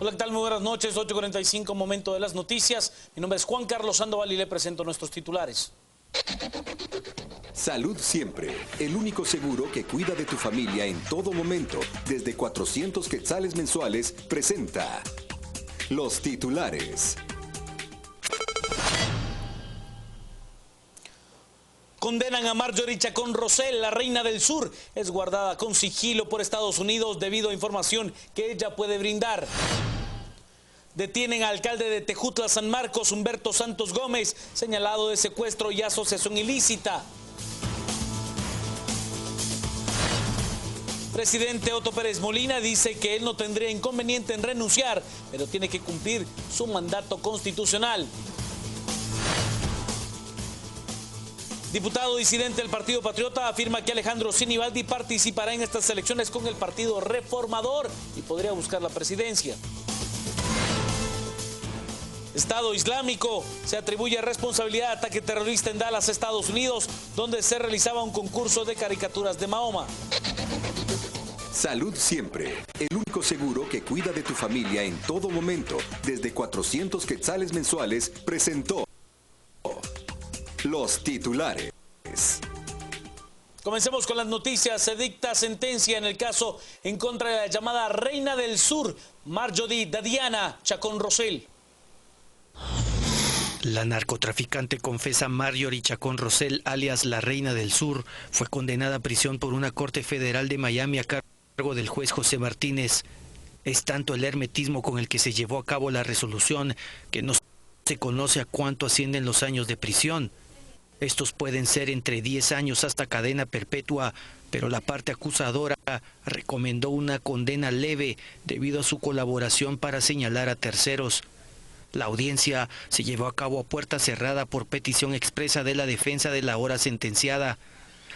Hola, ¿qué tal? Muy buenas noches, 8:45, momento de las noticias. Mi nombre es Juan Carlos Sandoval y le presento nuestros titulares. Salud Siempre, el único seguro que cuida de tu familia en todo momento, desde 400 quetzales mensuales, presenta los titulares. Condenan a Marjorie Chacón Rosell, la reina del sur. Es guardada con sigilo por Estados Unidos debido a información que ella puede brindar. Detienen al alcalde de Tejutla, San Marcos, Humberto Santos Gómez, señalado de secuestro y asociación ilícita. Presidente Otto Pérez Molina dice que él no tendría inconveniente en renunciar, pero tiene que cumplir su mandato constitucional. Diputado disidente del Partido Patriota afirma que Alejandro Sinibaldi participará en estas elecciones con el Partido Reformador y podría buscar la presidencia. Estado Islámico se atribuye responsabilidad de ataque terrorista en Dallas, Estados Unidos, donde se realizaba un concurso de caricaturas de Mahoma. Salud Siempre, el único seguro que cuida de tu familia en todo momento, desde 400 quetzales mensuales, presentó los titulares. Comencemos con las noticias. Se dicta sentencia en el caso en contra de la llamada Reina del Sur, Marjorie Dadiana Chacón Rosell. La narcotraficante confesa Marjorie Chacón Rosell, alias la Reina del Sur, fue condenada a prisión por una corte federal de Miami a cargo del juez José Martínez. Es tanto el hermetismo con el que se llevó a cabo la resolución que no se conoce a cuánto ascienden los años de prisión. Estos pueden ser entre 10 años hasta cadena perpetua, pero la parte acusadora recomendó una condena leve debido a su colaboración para señalar a terceros. La audiencia se llevó a cabo a puerta cerrada por petición expresa de la defensa de la ahora sentenciada.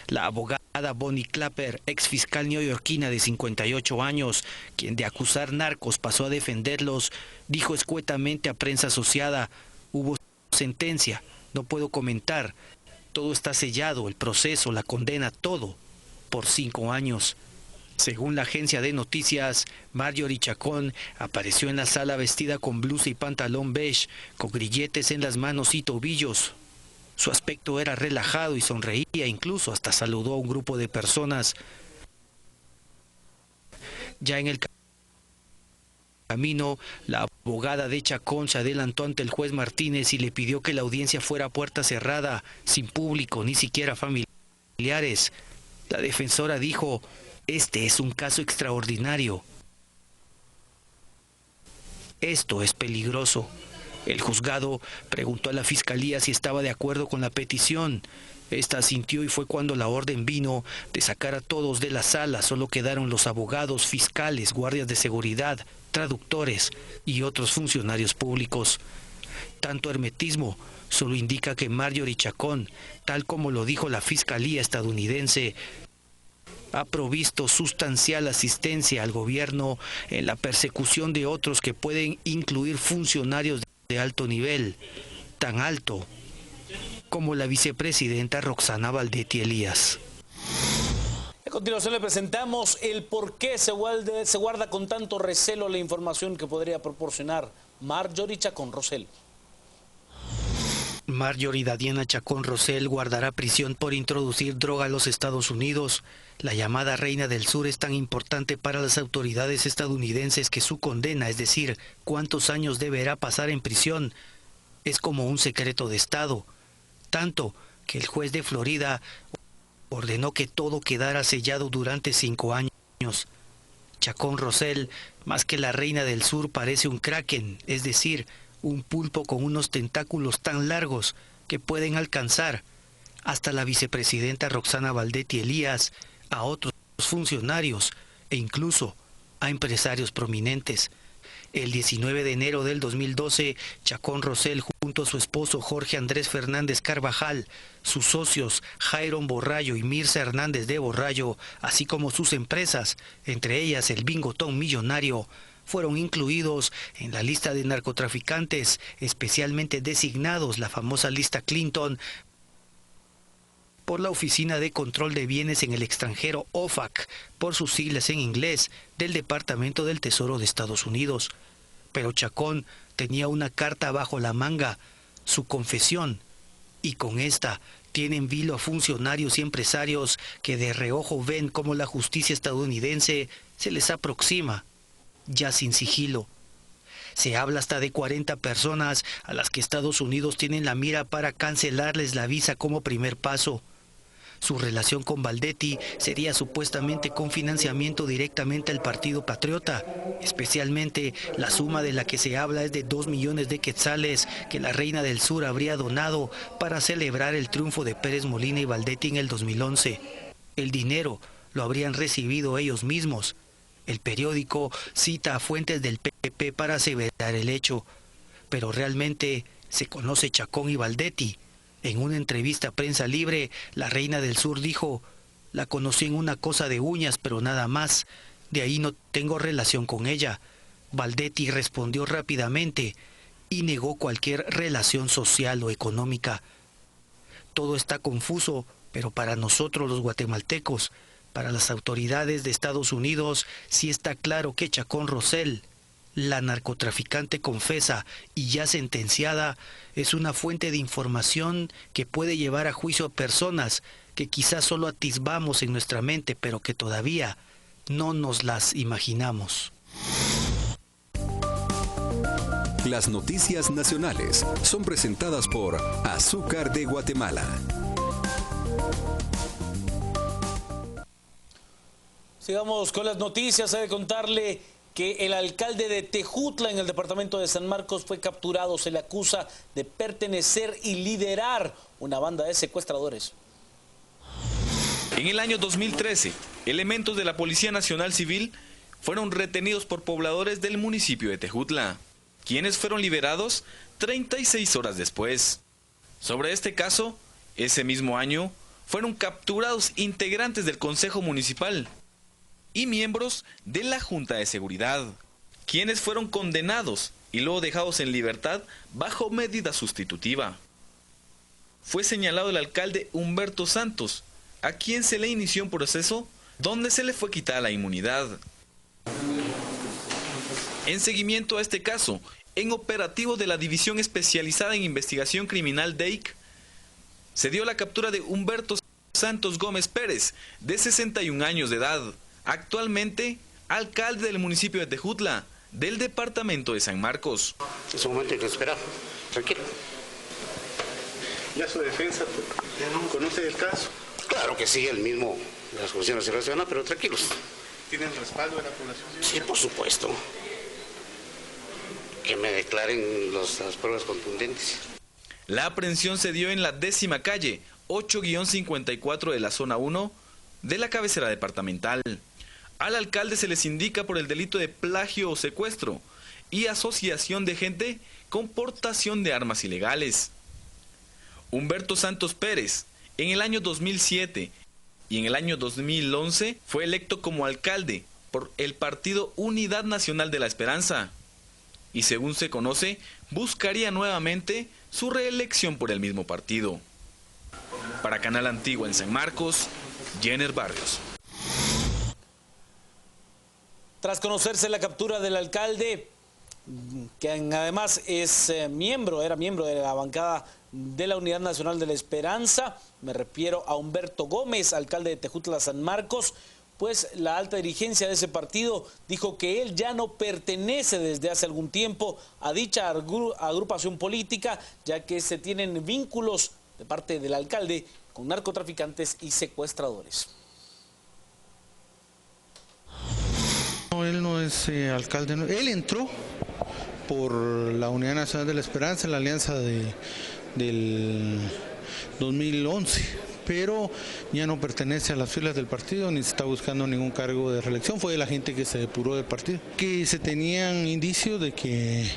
La abogada Bonnie Clapper, ex fiscal neoyorquina de 58 años, quien de acusar narcos pasó a defenderlos, dijo escuetamente a prensa asociada: hubo sentencia, no puedo comentar, todo está sellado, el proceso, la condena, todo, por 5 años. Según la agencia de noticias, Marjorie Chacón apareció en la sala vestida con blusa y pantalón beige, con grilletes en las manos y tobillos. Su aspecto era relajado y sonreía, incluso hasta saludó a un grupo de personas. Ya en el camino, la abogada de Chacón se adelantó ante el juez Martínez y le pidió que la audiencia fuera a puerta cerrada, sin público, ni siquiera familiares. La defensora dijo: este es un caso extraordinario. Esto es peligroso. El juzgado preguntó a la fiscalía si estaba de acuerdo con la petición. Esta asintió y fue cuando la orden vino de sacar a todos de la sala. Solo quedaron los abogados, fiscales, guardias de seguridad, traductores y otros funcionarios públicos. Tanto hermetismo solo indica que Marjorie Chacón, tal como lo dijo la fiscalía estadounidense, ha provisto sustancial asistencia al gobierno en la persecución de otros que pueden incluir funcionarios de alto nivel, tan alto como la vicepresidenta Roxana Valdetti Elías. A continuación le presentamos el por qué se guarda con tanto recelo la información que podría proporcionar Marjorie Chacón Rosell. Marjorie Dadiana Chacón Rosell guardará prisión por introducir droga a los Estados Unidos. La llamada Reina del Sur es tan importante para las autoridades estadounidenses que su condena, es decir, cuántos años deberá pasar en prisión, es como un secreto de Estado. Tanto que el juez de Florida ordenó que todo quedara sellado durante 5 años. Chacón Rosell, más que la Reina del Sur, parece un kraken, es decir, un pulpo con unos tentáculos tan largos que pueden alcanzar hasta la vicepresidenta Roxana Valdetti Elías, a otros funcionarios e incluso a empresarios prominentes. El 19 de enero del 2012, Chacón Rosell, junto a su esposo Jorge Andrés Fernández Carvajal, sus socios Jairon Borrallo y Mirza Hernández de Borrallo, así como sus empresas, entre ellas el Bingotón Millonario, fueron incluidos en la lista de narcotraficantes, especialmente designados, la famosa lista Clinton, por la Oficina de Control de Bienes en el Extranjero, OFAC, por sus siglas en inglés, del Departamento del Tesoro de Estados Unidos. Pero Chacón tenía una carta bajo la manga, su confesión, y con esta tiene en vilo a funcionarios y empresarios que de reojo ven cómo la justicia estadounidense se les aproxima, ya sin sigilo. Se habla hasta de 40 personas a las que Estados Unidos tiene en la mira para cancelarles la visa como primer paso. Su relación con Baldetti sería supuestamente con financiamiento directamente al Partido Patriota. Especialmente, la suma de la que se habla es de 2 millones de quetzales que la Reina del Sur habría donado para celebrar el triunfo de Pérez Molina y Baldetti en el 2011. El dinero lo habrían recibido ellos mismos. El periódico cita a fuentes del PP para aseverar el hecho, pero realmente se conoce Chacón y Baldetti. En una entrevista a Prensa Libre, la Reina del Sur dijo: la conocí en una cosa de uñas, pero nada más. De ahí no tengo relación con ella. Baldetti respondió rápidamente y negó cualquier relación social o económica. Todo está confuso, pero para nosotros los guatemaltecos, para las autoridades de Estados Unidos, sí está claro que Chacón Rosell, la narcotraficante confesa y ya sentenciada, es una fuente de información que puede llevar a juicio a personas que quizás solo atisbamos en nuestra mente, pero que todavía no nos las imaginamos. Las noticias nacionales son presentadas por Azúcar de Guatemala. Sigamos con las noticias. Hay que contarle que el alcalde de Tejutla, en el departamento de San Marcos, fue capturado. Se le acusa de pertenecer y liderar una banda de secuestradores. En el año 2013, elementos de la Policía Nacional Civil fueron retenidos por pobladores del municipio de Tejutla, quienes fueron liberados 36 horas después. Sobre este caso, ese mismo año, fueron capturados integrantes del Consejo Municipal y miembros de la Junta de Seguridad, quienes fueron condenados y luego dejados en libertad bajo medida sustitutiva. Fue señalado el alcalde Humberto Santos, a quien se le inició un proceso donde se le fue quitada la inmunidad. En seguimiento a este caso, en operativo de la División Especializada en Investigación Criminal DEIC, se dio la captura de Humberto Santos Gómez Pérez, de 61 años de edad, actualmente alcalde del municipio de Tejutla, del departamento de San Marcos. Es un momento que esperar, tranquilo. ¿Ya su defensa conoce el caso? Claro que sí, el mismo, las cuestiones se relacionan, pero tranquilos. ¿Tienen respaldo de la población? Sí, por supuesto. Que me declaren las pruebas contundentes. La aprehensión se dio en la 10ª calle, 8-54 de la zona 1 de la cabecera departamental. Al alcalde se les indica por el delito de plagio o secuestro y asociación de gente con portación de armas ilegales. Humberto Santos Pérez, en el año 2007 y en el año 2011, fue electo como alcalde por el partido Unidad Nacional de la Esperanza y, según se conoce, buscaría nuevamente su reelección por el mismo partido. Para Canal Antigua en San Marcos, Jenner Barrios. Tras conocerse la captura del alcalde, que además era miembro de la bancada de la Unidad Nacional de la Esperanza, me refiero a Humberto Gómez, alcalde de Tejutla, San Marcos, pues la alta dirigencia de ese partido dijo que él ya no pertenece desde hace algún tiempo a dicha agrupación política, ya que se tienen vínculos de parte del alcalde con narcotraficantes y secuestradores. No, él no es alcalde, no. Él entró por la Unidad Nacional de la Esperanza en la alianza del 2011, pero ya no pertenece a las filas del partido ni se está buscando ningún cargo de reelección. Fue de la gente que se depuró del partido, que se tenían indicios de que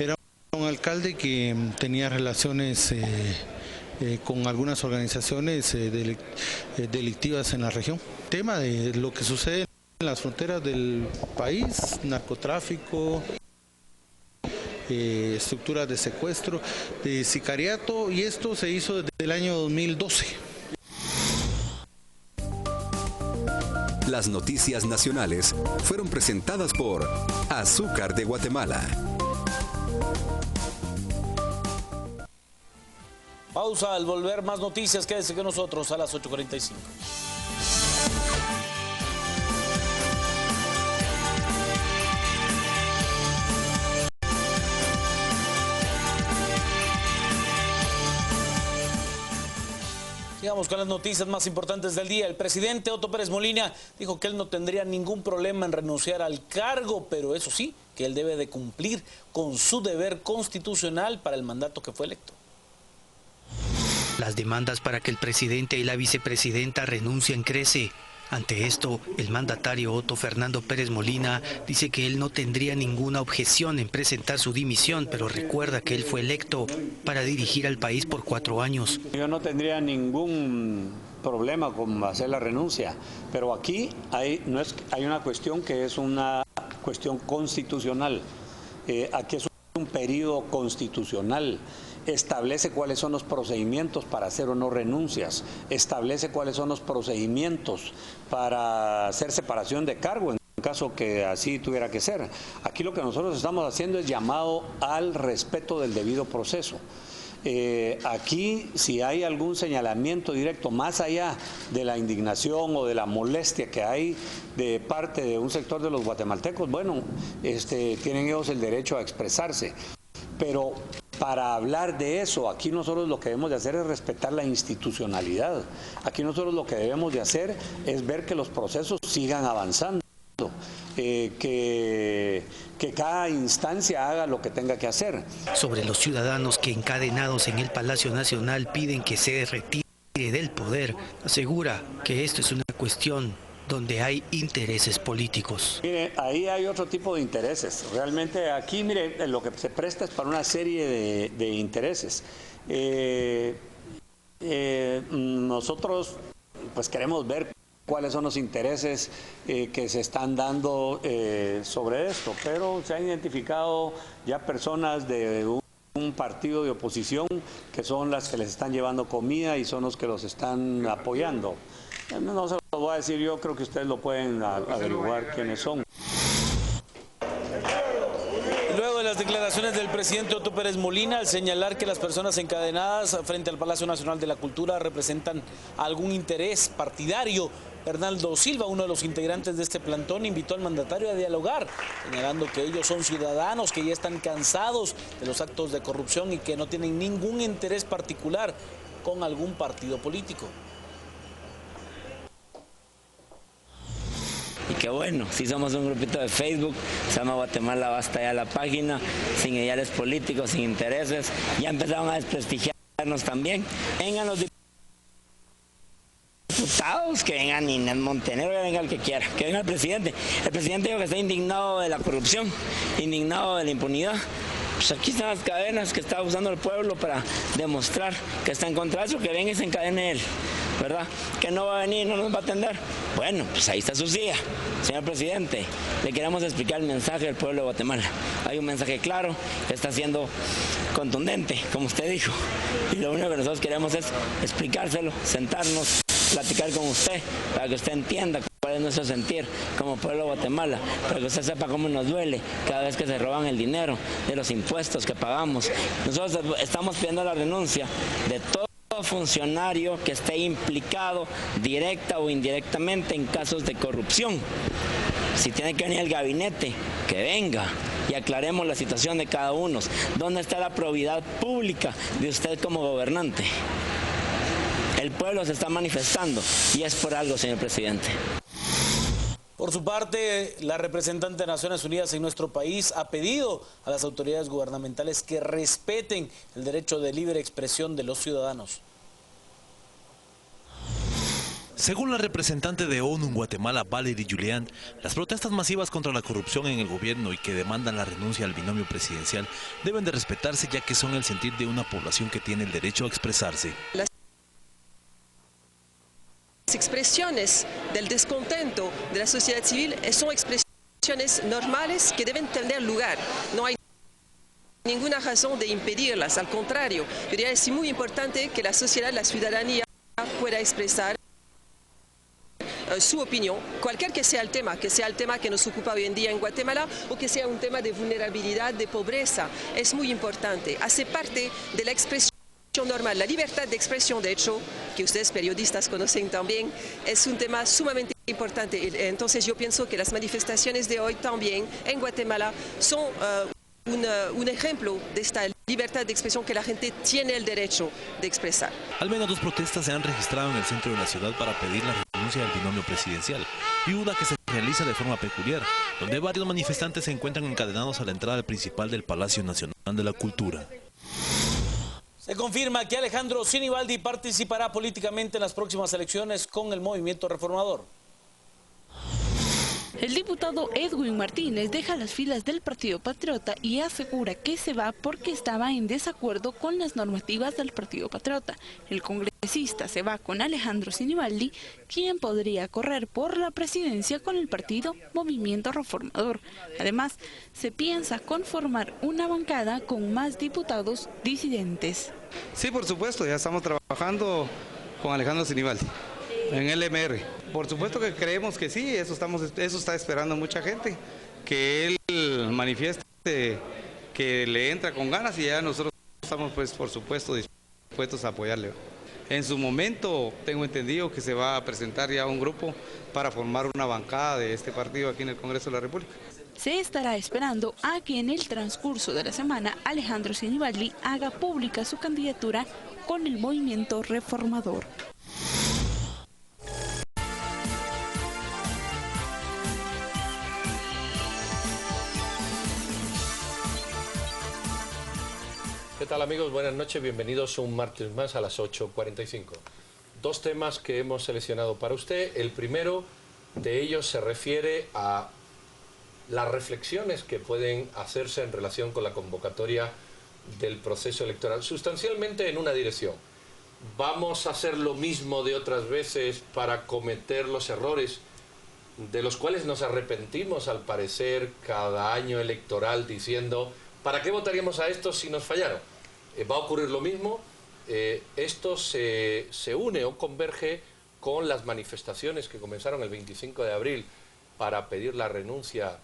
era un alcalde que tenía relaciones con algunas organizaciones delictivas en la región. Tema de lo que sucede en las fronteras del país, narcotráfico, estructuras de secuestro, de sicariato, y esto se hizo desde el año 2012. Las noticias nacionales fueron presentadas por Azúcar de Guatemala. Pausa, al volver más noticias, quédese con nosotros a las 8:45. Sigamos con las noticias más importantes del día. El presidente Otto Pérez Molina dijo que él no tendría ningún problema en renunciar al cargo, pero eso sí, que él debe de cumplir con su deber constitucional para el mandato que fue electo. Las demandas para que el presidente y la vicepresidenta renuncien crece. Ante esto, el mandatario Otto Fernando Pérez Molina dice que él no tendría ninguna objeción en presentar su dimisión, pero recuerda que él fue electo para dirigir al país por 4 años. Yo no tendría ningún problema con hacer la renuncia, pero aquí hay una cuestión que es una cuestión constitucional. Aquí es un periodo constitucional. Establece cuáles son los procedimientos para hacer o no renuncias, establece cuáles son los procedimientos para hacer separación de cargo en caso que así tuviera que ser. Aquí lo que nosotros estamos haciendo es llamado al respeto del debido proceso. Aquí, si hay algún señalamiento directo, más allá de la indignación o de la molestia que hay de parte de un sector de los guatemaltecos, bueno, tienen ellos el derecho a expresarse. Pero para hablar de eso, aquí nosotros lo que debemos de hacer es respetar la institucionalidad. Aquí nosotros lo que debemos de hacer es ver que los procesos sigan avanzando, que cada instancia haga lo que tenga que hacer. Sobre los ciudadanos que encadenados en el Palacio Nacional piden que se retire del poder, asegura que esto es una cuestión donde hay intereses políticos. Mire, ahí hay otro tipo de intereses. Realmente aquí, mire, lo que se presta es para una serie de intereses. Nosotros pues queremos ver cuáles son los intereses que se están dando sobre esto, pero se han identificado ya personas de un partido de oposición que son las que les están llevando comida y son los que los están apoyando. No se lo voy a decir yo, creo que ustedes lo pueden averiguar quiénes son. Luego de las declaraciones del presidente Otto Pérez Molina, al señalar que las personas encadenadas frente al Palacio Nacional de la Cultura representan algún interés partidario, Bernardo Silva, uno de los integrantes de este plantón, invitó al mandatario a dialogar, señalando que ellos son ciudadanos, que ya están cansados de los actos de corrupción y que no tienen ningún interés particular con algún partido político. Y que bueno, si somos un grupito de Facebook, se llama Guatemala Basta Ya la página, sin ideales políticos, sin intereses, ya empezaron a desprestigiarnos también. Vengan los diputados, que vengan Inés Montenegro, que venga el que quiera, que venga el presidente. El presidente dijo que está indignado de la corrupción, indignado de la impunidad. Pues aquí están las cadenas que está usando el pueblo para demostrar que está en contra de eso, que venga y se encadene él, ¿verdad? Que no va a venir, no nos va a atender. Bueno, pues ahí está su silla, señor presidente. Le queremos explicar el mensaje del pueblo de Guatemala. Hay un mensaje claro, que está siendo contundente, como usted dijo. Y lo único que nosotros queremos es explicárselo, sentarnos, platicar con usted, para que usted entienda cuál es nuestro sentir como pueblo de Guatemala, para que usted sepa cómo nos duele cada vez que se roban el dinero de los impuestos que pagamos. Nosotros estamos pidiendo la renuncia de todo funcionario que esté implicado directa o indirectamente en casos de corrupción. Si tiene que venir el gabinete, que venga y aclaremos la situación de cada uno. ¿Dónde está la probidad pública de usted como gobernante? El pueblo se está manifestando y es por algo, señor presidente. Por su parte, la representante de Naciones Unidas en nuestro país ha pedido a las autoridades gubernamentales que respeten el derecho de libre expresión de los ciudadanos. Según la representante de ONU en Guatemala, Valerie Julián, las protestas masivas contra la corrupción en el gobierno y que demandan la renuncia al binomio presidencial deben de respetarse, ya que son el sentir de una población que tiene el derecho a expresarse. Las expresiones del descontento de la sociedad civil son expresiones normales que deben tener lugar. No hay ninguna razón de impedirlas, al contrario, yo diría que es muy importante que la sociedad, la ciudadanía pueda expresar su opinión, cualquier que sea el tema que nos ocupa hoy en día en Guatemala o que sea un tema de vulnerabilidad, de pobreza, es muy importante, hace parte de la expresión normal. La libertad de expresión, de hecho, que ustedes periodistas conocen también, es un tema sumamente importante. Entonces yo pienso que las manifestaciones de hoy también en Guatemala son un ejemplo de esta libertad de expresión que la gente tiene el derecho de expresar. Al menos 2 protestas se han registrado en el centro de la ciudad para pedir la renuncia del binomio presidencial y una que se realiza de forma peculiar, donde varios manifestantes se encuentran encadenados a la entrada principal del Palacio Nacional de la Cultura. Se confirma que Alejandro Sinibaldi participará políticamente en las próximas elecciones con el movimiento reformador. El diputado Edwin Martínez deja las filas del Partido Patriota y asegura que se va porque estaba en desacuerdo con las normativas del Partido Patriota. El congresista se va con Alejandro Sinibaldi, quien podría correr por la presidencia con el partido Movimiento Reformador. Además, se piensa conformar una bancada con más diputados disidentes. Sí, por supuesto, ya estamos trabajando con Alejandro Sinibaldi en el MR. Por supuesto que creemos que sí, eso está esperando mucha gente, que él manifieste que le entra con ganas y ya nosotros estamos, pues, por supuesto, dispuestos a apoyarle. En su momento tengo entendido que se va a presentar ya un grupo para formar una bancada de este partido aquí en el Congreso de la República. Se estará esperando a que en el transcurso de la semana Alejandro Sinibaldi haga pública su candidatura con el movimiento reformador. ¿Qué tal, amigos? Buenas noches, bienvenidos un martes más a las 8:45. 2 temas que hemos seleccionado para usted. El primero de ellos se refiere a las reflexiones que pueden hacerse en relación con la convocatoria del proceso electoral, sustancialmente en una dirección. ¿Vamos a hacer lo mismo de otras veces para cometer los errores de los cuales nos arrepentimos, al parecer, cada año electoral diciendo ¿para qué votaríamos a estos si nos fallaron? ¿Va a ocurrir lo mismo? Esto se une o converge con las manifestaciones que comenzaron el 25 de abril para pedir la renuncia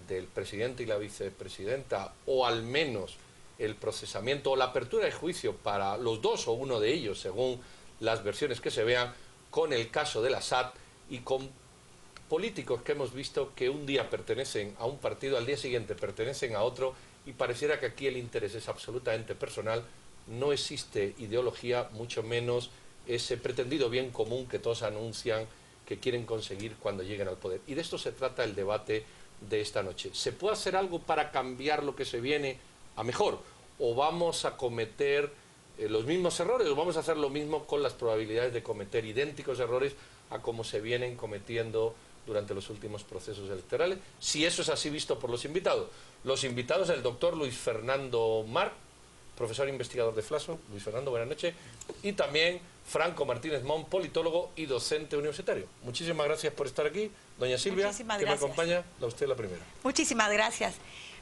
del presidente y la vicepresidenta, o al menos el procesamiento o la apertura de juicio para los 2 o uno de ellos, según las versiones que se vean, con el caso de la SAT y con políticos que hemos visto que un día pertenecen a un partido, al día siguiente pertenecen a otro, y pareciera que aquí el interés es absolutamente personal, no existe ideología, mucho menos ese pretendido bien común que todos anuncian que quieren conseguir cuando lleguen al poder. Y de esto se trata el debate de esta noche. ¿Se puede hacer algo para cambiar lo que se viene a mejor? ¿O vamos a cometer los mismos errores? ¿O vamos a hacer lo mismo con las probabilidades de cometer idénticos errores a como se vienen cometiendo durante los últimos procesos electorales? Si eso es así visto por los invitados. Los invitados, el doctor Luis Fernando Mar, profesor investigador de Flaso. Luis Fernando, buenas noches. Y también Franco Martínez Mon, politólogo y docente universitario. Muchísimas gracias por estar aquí. Doña Silvia, que me acompaña, a usted la primera. Muchísimas gracias.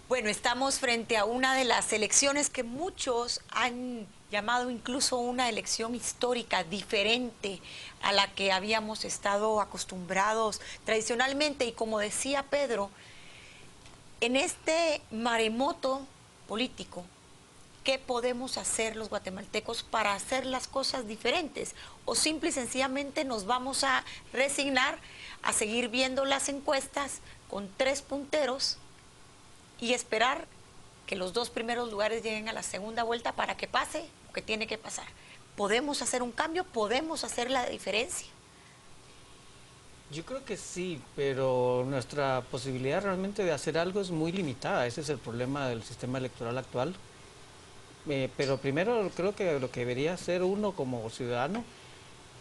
Bueno, estamos frente a una de las elecciones que muchos han llamado incluso una elección histórica, diferente a la que habíamos estado acostumbrados tradicionalmente. Y como decía Pedro, en este maremoto político, ¿qué podemos hacer los guatemaltecos para hacer las cosas diferentes? ¿O simple y sencillamente nos vamos a resignar a seguir viendo las encuestas con 3 punteros y esperar que los 2 primeros lugares lleguen a la segunda vuelta para que pase lo que tiene que pasar? ¿Podemos hacer un cambio? ¿Podemos hacer la diferencia? Yo creo que sí, pero nuestra posibilidad realmente de hacer algo es muy limitada. Ese es el problema del sistema electoral actual. Pero primero creo que lo que debería hacer uno como ciudadano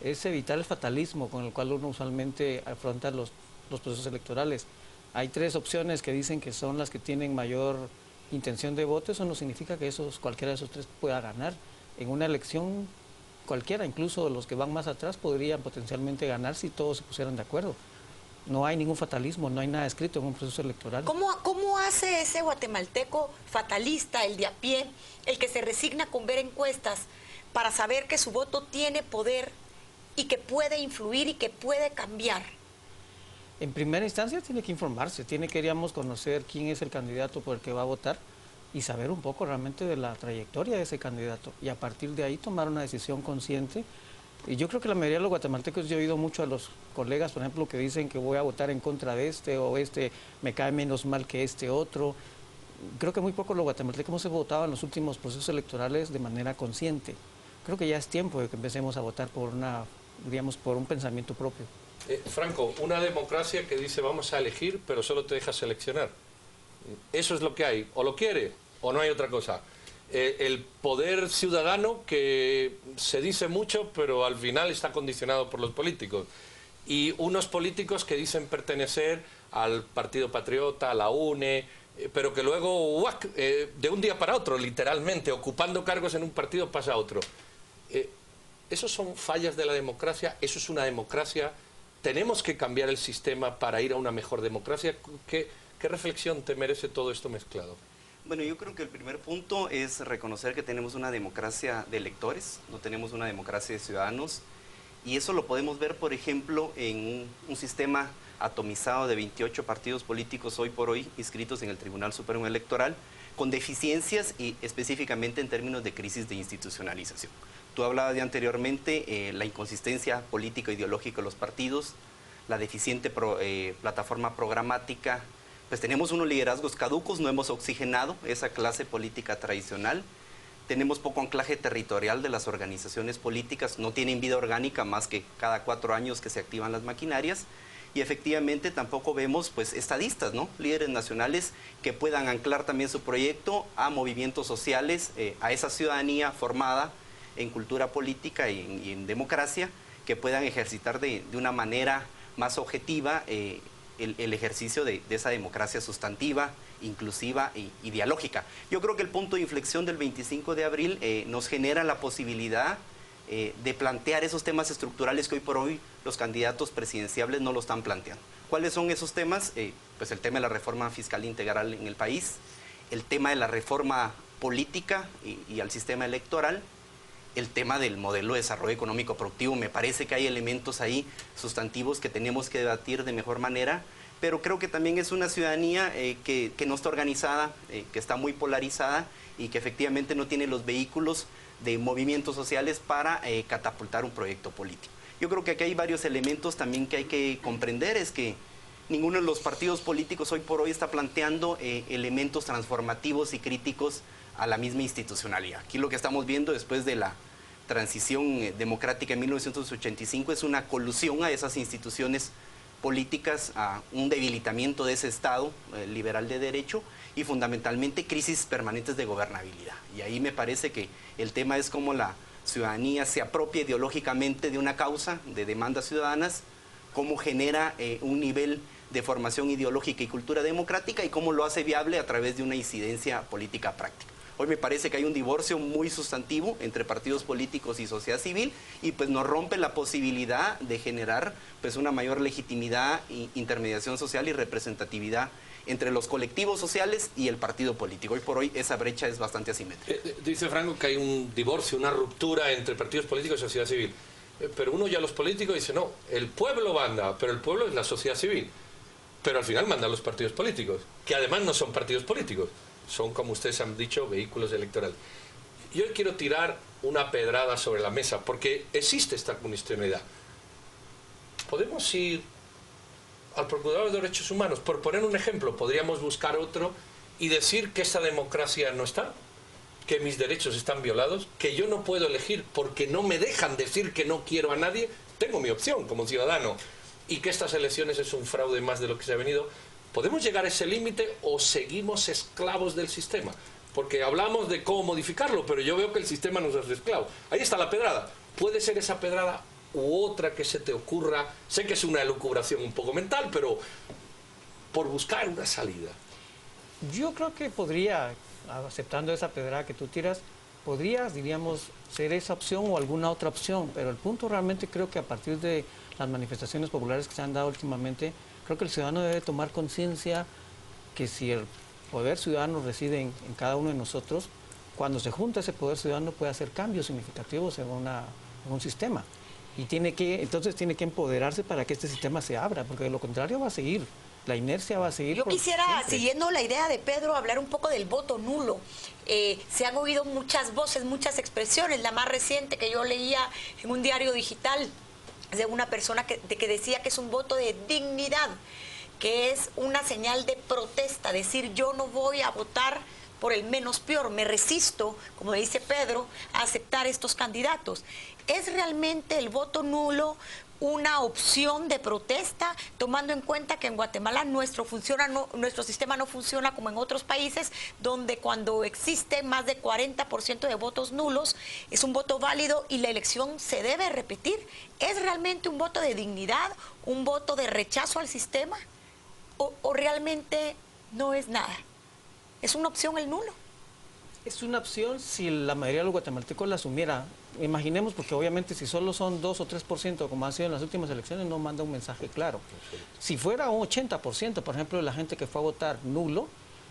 es evitar el fatalismo con el cual uno usualmente afronta los procesos electorales. Hay 3 opciones que dicen que son las que tienen mayor intención de voto. Eso no significa que cualquiera de esos 3 pueda ganar. En una elección cualquiera, incluso los que van más atrás, podrían potencialmente ganar si todos se pusieran de acuerdo. No hay ningún fatalismo, no hay nada escrito en un proceso electoral. ¿Cómo hace ese guatemalteco fatalista, el de a pie, el que se resigna con ver encuestas para saber que su voto tiene poder y que puede influir y que puede cambiar En primera instancia tiene que informarse, queríamos conocer quién es el candidato por el que va a votar y saber un poco realmente de la trayectoria de ese candidato y a partir de ahí tomar una decisión consciente. Y yo creo que la mayoría de los guatemaltecos, yo he oído mucho a los colegas, por ejemplo, que dicen que voy a votar en contra de este o este me cae menos mal que este otro. Creo que muy pocos los guatemaltecos hemos votado en los últimos procesos electorales de manera consciente. Creo que ya es tiempo de que empecemos a votar por por un pensamiento propio. Franco, una democracia que dice vamos a elegir, pero solo te deja seleccionar. Eso es lo que hay. O lo quiere, o no hay otra cosa. El poder ciudadano que se dice mucho, pero al final está condicionado por los políticos. Y unos políticos que dicen pertenecer al Partido Patriota, a la UNE, pero que luego, de un día para otro, literalmente, ocupando cargos en un partido, pasa a otro. ¿Esos son fallas de la democracia? ¿Eso es una democracia? ¿Tenemos que cambiar el sistema para ir a una mejor democracia? ¿Qué reflexión te merece todo esto mezclado? Bueno, yo creo que el primer punto es reconocer que tenemos una democracia de electores, no tenemos una democracia de ciudadanos, y eso lo podemos ver, por ejemplo, en un sistema atomizado de 28 partidos políticos hoy por hoy inscritos en el Tribunal Supremo Electoral, con deficiencias y específicamente en términos de crisis de institucionalización. Tú hablabas de anteriormente la inconsistencia política e ideológica de los partidos, la deficiente plataforma programática. Pues tenemos unos liderazgos caducos, no hemos oxigenado esa clase política tradicional, tenemos poco anclaje territorial de las organizaciones políticas, no tienen vida orgánica más que cada 4 años que se activan las maquinarias, y efectivamente tampoco vemos pues estadistas, ¿no? Líderes nacionales que puedan anclar también su proyecto a movimientos sociales, a esa ciudadanía formada en cultura política y en democracia, que puedan ejercitar de una manera más objetiva el ejercicio de esa democracia sustantiva, inclusiva y dialógica. Yo creo que el punto de inflexión del 25 de abril nos genera la posibilidad de plantear esos temas estructurales que hoy por hoy los candidatos presidenciables no lo están planteando. ¿Cuáles son esos temas? Pues el tema de la reforma fiscal integral en el país, el tema de la reforma política y al sistema electoral, el tema del modelo de desarrollo económico productivo. Me parece que hay elementos ahí sustantivos que tenemos que debatir de mejor manera, pero creo que también es una ciudadanía que no está organizada, que está muy polarizada y que efectivamente no tiene los vehículos de movimientos sociales para catapultar un proyecto político. Yo creo que aquí hay varios elementos también que hay que comprender, es que ninguno de los partidos políticos hoy por hoy está planteando elementos transformativos y críticos a la misma institucionalidad. Aquí lo que estamos viendo después de la transición democrática en 1985 es una colusión a esas instituciones políticas, a un debilitamiento de ese Estado liberal de derecho y fundamentalmente crisis permanentes de gobernabilidad. Y ahí me parece que el tema es cómo la ciudadanía se apropia ideológicamente de una causa, de demandas ciudadanas, cómo genera un nivel de formación ideológica y cultura democrática y cómo lo hace viable a través de una incidencia política práctica. Hoy me parece que hay un divorcio muy sustantivo entre partidos políticos y sociedad civil y pues nos rompe la posibilidad de generar pues una mayor legitimidad, intermediación social y representatividad entre los colectivos sociales y el partido político. Hoy por hoy esa brecha es bastante asimétrica. Dice Franco que hay un divorcio, una ruptura entre partidos políticos y sociedad civil. Pero uno ya los políticos dice, no, el pueblo manda, pero el pueblo es la sociedad civil. Pero al final mandan los partidos políticos, que además no son partidos políticos. Son, como ustedes han dicho, vehículos electorales. Yo quiero tirar una pedrada sobre la mesa, porque existe esta condicionalidad. Podemos ir al Procurador de Derechos Humanos, por poner un ejemplo, podríamos buscar otro y decir que esta democracia no está, que mis derechos están violados, que yo no puedo elegir porque no me dejan decir que no quiero a nadie, tengo mi opción como ciudadano, y que estas elecciones es un fraude más de lo que se ha venido. ¿Podemos llegar a ese límite o seguimos esclavos del sistema? Porque hablamos de cómo modificarlo, pero yo veo que el sistema nos hace esclavos. Ahí está la pedrada. ¿Puede ser esa pedrada u otra que se te ocurra? Sé que es una elucubración un poco mental, pero por buscar una salida. Yo creo que podría, aceptando esa pedrada que tú tiras, podría, diríamos, ser esa opción o alguna otra opción, pero el punto realmente creo que a partir de las manifestaciones populares que se han dado últimamente, creo que el ciudadano debe tomar conciencia que si el poder ciudadano reside en cada uno de nosotros, cuando se junta ese poder ciudadano puede hacer cambios significativos en un sistema. Y entonces tiene que empoderarse para que este sistema se abra, porque de lo contrario va a seguir. La inercia va a seguir. Yo quisiera, siempre. siguiendo la idea de Pedro, hablar un poco del voto nulo. Se han oído muchas voces, muchas expresiones. La más reciente que yo leía en un diario digital de una persona que decía que es un voto de dignidad, que es una señal de protesta, decir yo no voy a votar por el menos peor, me resisto, como dice Pedro, a aceptar estos candidatos. ¿Es realmente el voto nulo una opción de protesta, tomando en cuenta que en Guatemala nuestro sistema no funciona como en otros países, donde cuando existe más de 40% de votos nulos, es un voto válido y la elección se debe repetir? ¿Es realmente un voto de dignidad, un voto de rechazo al sistema? ¿O realmente no es nada? ¿Es una opción el nulo? Es una opción si la mayoría de los guatemaltecos la asumiera. Imaginemos, porque obviamente si solo son 2 o 3%, como ha sido en las últimas elecciones, no manda un mensaje claro. Si fuera un 80%, por ejemplo, de la gente que fue a votar nulo,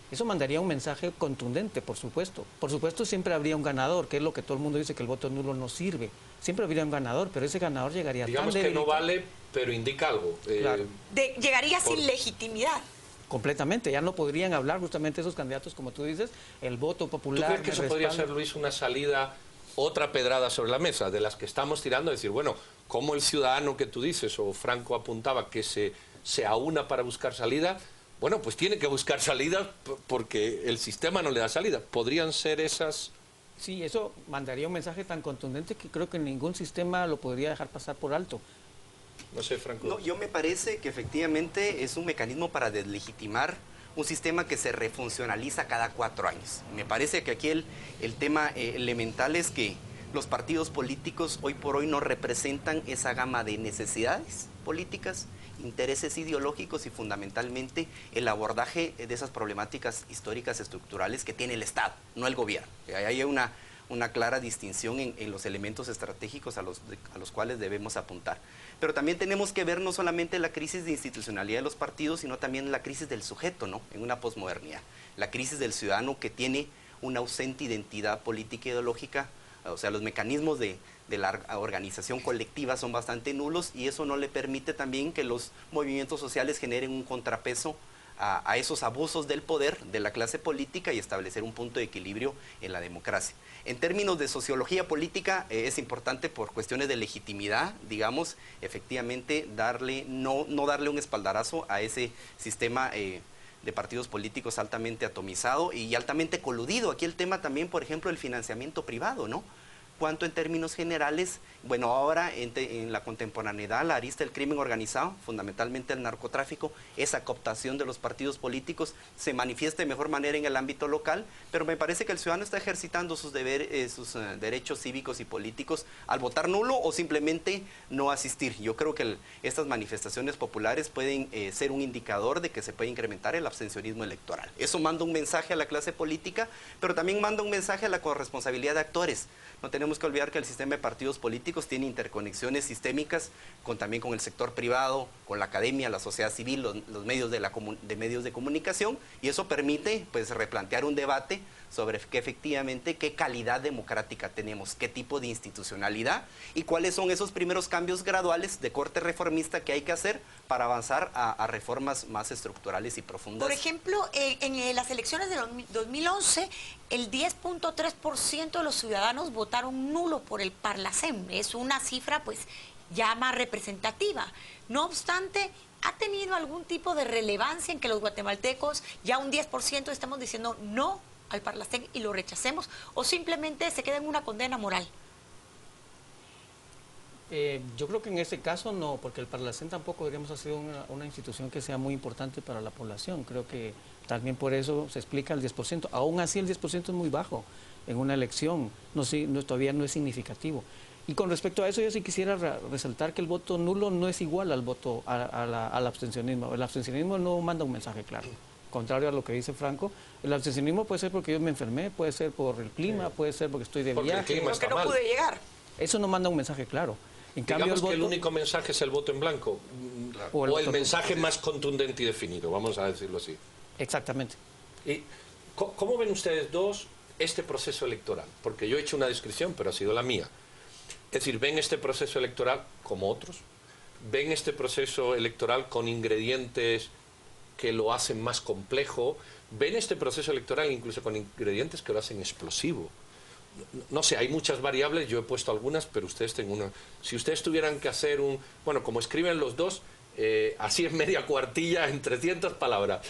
eso mandaría un mensaje contundente, por supuesto. Por supuesto, siempre habría un ganador, que es lo que todo el mundo dice, que el voto nulo no sirve. Siempre habría un ganador, pero ese ganador llegaría Digamos tan que no vale, pero indica algo. Claro. Llegaría sin legitimidad. Completamente, ya no podrían hablar justamente esos candidatos, como tú dices, el voto popular. ¿Tú crees que eso podría ser, Luis, una salida, otra pedrada sobre la mesa, de las que estamos tirando? Decir, bueno, como el ciudadano que tú dices, o Franco apuntaba, que se aúna para buscar salida, bueno, pues tiene que buscar salida porque el sistema no le da salida. ¿Podrían ser esas? Sí, eso mandaría un mensaje tan contundente que creo que ningún sistema lo podría dejar pasar por alto. No sé, Franco. No, yo me parece que efectivamente es un mecanismo para deslegitimar un sistema que se refuncionaliza cada 4 años. Me parece que aquí el tema elemental es que los partidos políticos hoy por hoy no representan esa gama de necesidades políticas, intereses ideológicos y fundamentalmente el abordaje de esas problemáticas históricas estructurales que tiene el Estado, no el gobierno. Hay una clara distinción en los elementos estratégicos a los cuales debemos apuntar. Pero también tenemos que ver no solamente la crisis de institucionalidad de los partidos, sino también la crisis del sujeto, ¿no? En una posmodernidad. La crisis del ciudadano que tiene una ausente identidad política e ideológica, o sea, los mecanismos de la organización colectiva son bastante nulos y eso no le permite también que los movimientos sociales generen un contrapeso a esos abusos del poder de la clase política y establecer un punto de equilibrio en la democracia. En términos de sociología política es importante por cuestiones de legitimidad, digamos, efectivamente no darle un espaldarazo a ese sistema de partidos políticos altamente atomizado y altamente coludido. Aquí el tema también, por ejemplo, el financiamiento privado, ¿no? Cuanto en términos generales, bueno, ahora en la contemporaneidad, la arista del crimen organizado, fundamentalmente el narcotráfico, esa cooptación de los partidos políticos se manifiesta de mejor manera en el ámbito local, pero me parece que el ciudadano está ejercitando sus derechos cívicos y políticos al votar nulo o simplemente no asistir. Yo creo que estas manifestaciones populares pueden ser un indicador de que se puede incrementar el abstencionismo electoral. Eso manda un mensaje a la clase política, pero también manda un mensaje a la corresponsabilidad de actores. No tenemos que olvidar que el sistema de partidos políticos tiene interconexiones sistémicas también con el sector privado, con la academia, la sociedad civil, los medios medios de comunicación, y eso permite pues replantear un debate sobre qué calidad democrática tenemos, qué tipo de institucionalidad y cuáles son esos primeros cambios graduales de corte reformista que hay que hacer para avanzar a reformas más estructurales y profundas. Por ejemplo, en las elecciones de 2011, el 10.3% de los ciudadanos votaron nulo por el Parlacén. Es una cifra pues ya más representativa. No obstante, ¿ha tenido algún tipo de relevancia en que los guatemaltecos, ya un 10% estamos diciendo no al Parlacén y lo rechacemos, o simplemente se queda en una condena moral? Yo creo que en ese caso no, porque el Parlacén tampoco deberíamos hacer una institución que sea muy importante para la población. Creo que también por eso se explica el 10%. Aún así el 10% es muy bajo en una elección, todavía no es significativo. Y con respecto a eso yo sí quisiera resaltar que el voto nulo no es igual al voto al abstencionismo. El abstencionismo no manda un mensaje claro. Contrario a lo que dice Franco, el abstencionismo puede ser porque yo me enfermé, puede ser por el clima, puede ser porque estoy de viaje. Porque no pude llegar. Eso no manda un mensaje claro. En cambio, digamos que el único mensaje es el voto en blanco, o el mensaje más contundente y definido, vamos a decirlo así. Exactamente. ¿Y cómo ven ustedes dos este proceso electoral? Porque yo he hecho una descripción, pero ha sido la mía. Es decir, ven este proceso electoral como otros, ven este proceso electoral con ingredientes que lo hacen más complejo, ven este proceso electoral incluso con ingredientes que lo hacen explosivo. No sé, hay muchas variables, yo he puesto algunas, pero ustedes tienen una. Si ustedes tuvieran que hacer un... Bueno, como escriben los dos, así en media cuartilla, en 300 palabras,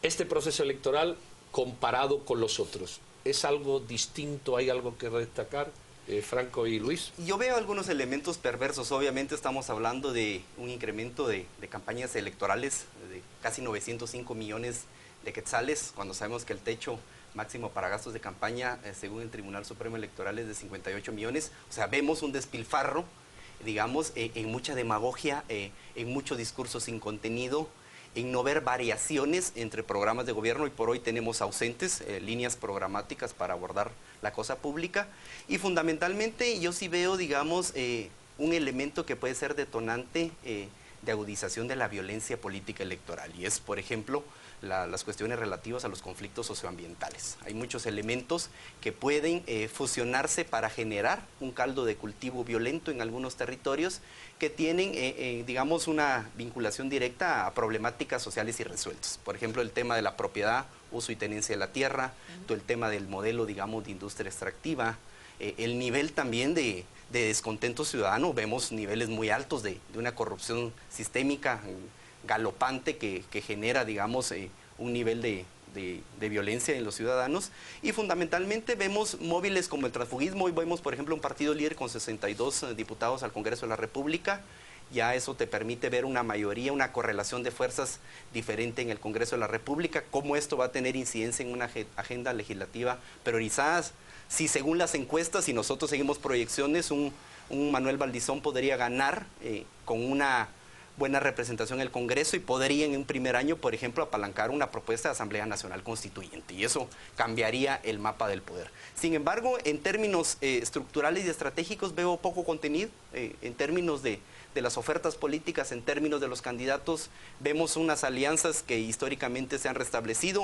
este proceso electoral comparado con los otros, ¿es algo distinto? ¿Hay algo que destacar? Franco y Luis. Yo veo algunos elementos perversos. Obviamente estamos hablando de un incremento de campañas electorales de casi 905 millones de quetzales, cuando sabemos que el techo máximo para gastos de campaña, según el Tribunal Supremo Electoral, es de 58 millones. O sea, vemos un despilfarro, digamos, en mucha demagogia, en mucho discurso sin contenido, en no ver variaciones entre programas de gobierno. Y por hoy tenemos ausentes líneas programáticas para abordar la cosa pública. Y fundamentalmente yo sí veo, digamos, un elemento que puede ser detonante de agudización de la violencia política electoral. Y es, por ejemplo, las cuestiones relativas a los conflictos socioambientales. Hay muchos elementos que pueden fusionarse para generar un caldo de cultivo violento en algunos territorios que tienen, digamos, una vinculación directa a problemáticas sociales irresueltas. Por ejemplo, el tema de la propiedad, uso y tenencia de la tierra, todo el tema del modelo, digamos, de industria extractiva, el nivel también de descontento ciudadano. Vemos niveles muy altos de una corrupción sistémica galopante que genera, digamos, un nivel de violencia en los ciudadanos. Y fundamentalmente vemos móviles como el transfugismo. Hoy vemos, por ejemplo, un partido líder con 62 diputados al Congreso de la República. Ya eso te permite ver una mayoría, una correlación de fuerzas diferente en el Congreso de la República. Cómo esto va a tener incidencia en una agenda legislativa priorizada. Si según las encuestas y nosotros seguimos proyecciones, un Manuel Valdizón podría ganar con una buena representación en el Congreso y podría en un primer año, por ejemplo, apalancar una propuesta de Asamblea Nacional Constituyente, y eso cambiaría el mapa del poder. Sin embargo, en términos estructurales y estratégicos veo poco contenido. En términos de las ofertas políticas, en términos de los candidatos, vemos unas alianzas que históricamente se han restablecido,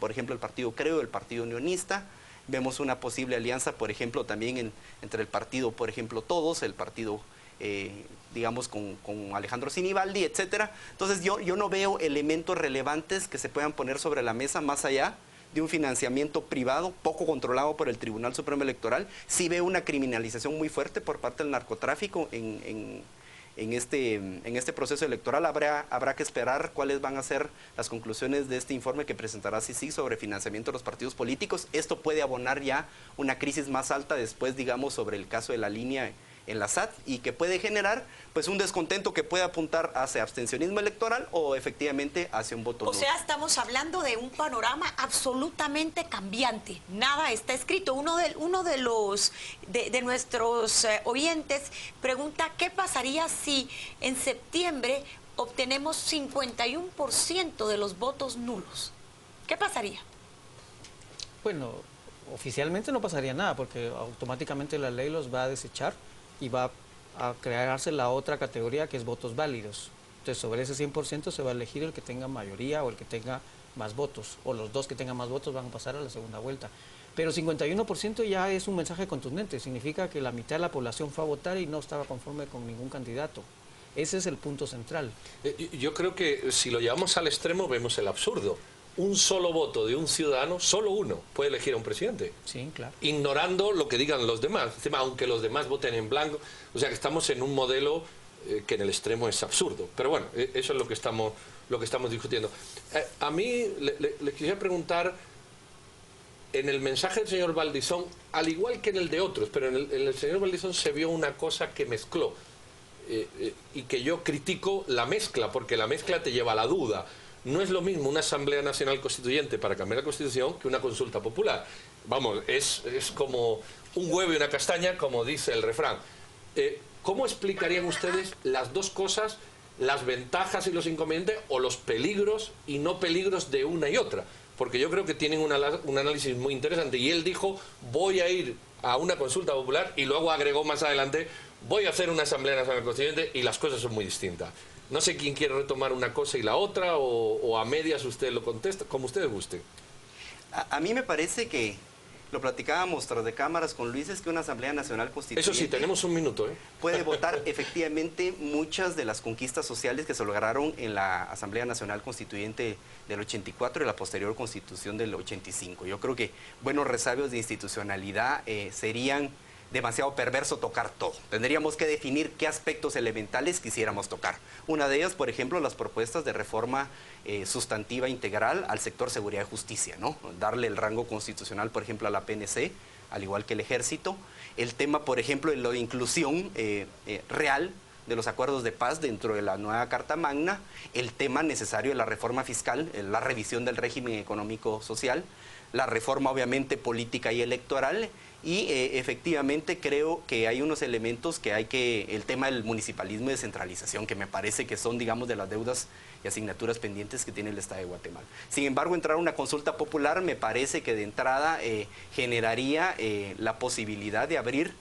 por ejemplo, el partido Creo, el partido Unionista. Vemos una posible alianza, por ejemplo, también entre el partido, por ejemplo, Todos, el partido, digamos, con Alejandro Sinibaldi, etcétera. Entonces yo no veo elementos relevantes que se puedan poner sobre la mesa más allá de un financiamiento privado poco controlado por el Tribunal Supremo Electoral. Sí veo una criminalización muy fuerte por parte del narcotráfico en este proceso electoral. Habrá que esperar cuáles van a ser las conclusiones de este informe que presentará CICIG sobre financiamiento de los partidos políticos. Esto puede abonar ya una crisis más alta después, digamos, sobre el caso de la línea en la SAT, y que puede generar pues un descontento que puede apuntar hacia abstencionismo electoral o efectivamente hacia un voto nulo. O sea, estamos hablando de un panorama absolutamente cambiante. Nada está escrito. Uno de nuestros oyentes pregunta qué pasaría si en septiembre obtenemos 51% de los votos nulos. ¿Qué pasaría? Bueno, oficialmente no pasaría nada porque automáticamente la ley los va a desechar y va a crearse la otra categoría que es votos válidos. Entonces sobre ese 100% se va a elegir el que tenga mayoría o el que tenga más votos, o los dos que tengan más votos van a pasar a la segunda vuelta. Pero 51% ya es un mensaje contundente, significa que la mitad de la población fue a votar y no estaba conforme con ningún candidato. Ese es el punto central. Yo creo que si lo llevamos al extremo vemos el absurdo. Un solo voto de un ciudadano, solo uno, puede elegir a un presidente. Sí, claro. Ignorando lo que digan los demás, aunque los demás voten en blanco. O sea que estamos en un modelo que en el extremo es absurdo. Pero bueno, eso es lo que estamos discutiendo. A mí le quisiera preguntar, en el mensaje del señor Valdizón, al igual que en el de otros, pero en el señor Valdizón se vio una cosa que mezcló. Y que yo critico la mezcla, porque la mezcla te lleva a la duda. No es lo mismo una Asamblea Nacional Constituyente para cambiar la Constitución que una consulta popular. Vamos, es como un huevo y una castaña, como dice el refrán. ¿Cómo explicarían ustedes las dos cosas, las ventajas y los inconvenientes, o los peligros y no peligros de una y otra? Porque yo creo que tienen un análisis muy interesante. Y él dijo, voy a ir a una consulta popular, y luego agregó más adelante, voy a hacer una Asamblea Nacional Constituyente, y las cosas son muy distintas. No sé quién quiere retomar una cosa y la otra, o a medias usted lo contesta, como ustedes gusten. A mí me parece que lo platicábamos tras de cámaras con Luis, es que una Asamblea Nacional Constituyente... Eso sí, tenemos un minuto, ¿eh? Puede votar efectivamente muchas de las conquistas sociales que se lograron en la Asamblea Nacional Constituyente del 84 y la posterior Constitución del 85. Yo creo que buenos resabios de institucionalidad serían demasiado perverso tocar todo. Tendríamos que definir qué aspectos elementales quisiéramos tocar. Una de ellas, por ejemplo, las propuestas de reforma sustantiva integral al sector seguridad y justicia, ¿no? Darle el rango constitucional, por ejemplo, a la PNC, al igual que el Ejército. El tema, por ejemplo, de la inclusión real de los acuerdos de paz dentro de la nueva Carta Magna, el tema necesario de la reforma fiscal, la revisión del régimen económico-social, la reforma obviamente política y electoral, y efectivamente creo que hay unos elementos que hay que, el tema del municipalismo y descentralización, que me parece que son, digamos, de las deudas y asignaturas pendientes que tiene el Estado de Guatemala. Sin embargo, entrar a una consulta popular me parece que de entrada generaría la posibilidad de abrir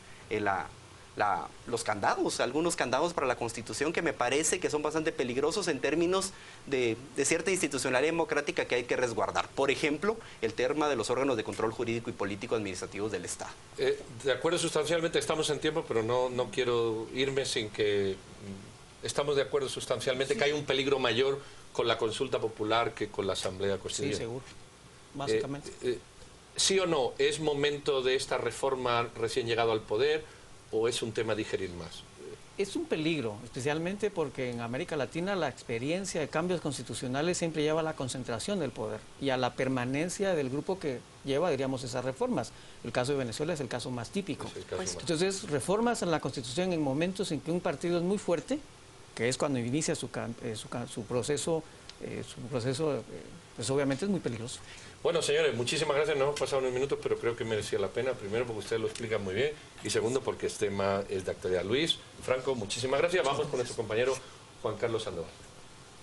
los candados, algunos candados para la Constitución que me parece que son bastante peligrosos en términos de cierta institucionalidad democrática que hay que resguardar. Por ejemplo, el tema de los órganos de control jurídico y político administrativos del Estado. De acuerdo sustancialmente, estamos en tiempo, pero no quiero irme sin que... Estamos de acuerdo sustancialmente que hay un peligro mayor con la consulta popular que con la Asamblea Constituyente. Sí, seguro, básicamente. ¿Sí o no? ¿Es momento de esta reforma recién llegado al poder o es un tema a digerir más? Es un peligro, especialmente porque en América Latina la experiencia de cambios constitucionales siempre lleva a la concentración del poder y a la permanencia del grupo que lleva, diríamos, esas reformas. El caso de Venezuela es el caso más típico. Entonces, reformas en la Constitución en momentos en que un partido es muy fuerte, que es cuando inicia su proceso, pues obviamente es muy peligroso. Bueno, señores, muchísimas gracias. Nos hemos pasado unos minutos, pero creo que merecía la pena. Primero, porque ustedes lo explican muy bien. Y segundo, porque este tema es de actualidad. Luis, Franco, muchísimas gracias. Vamos con nuestro compañero Juan Carlos Sandoval.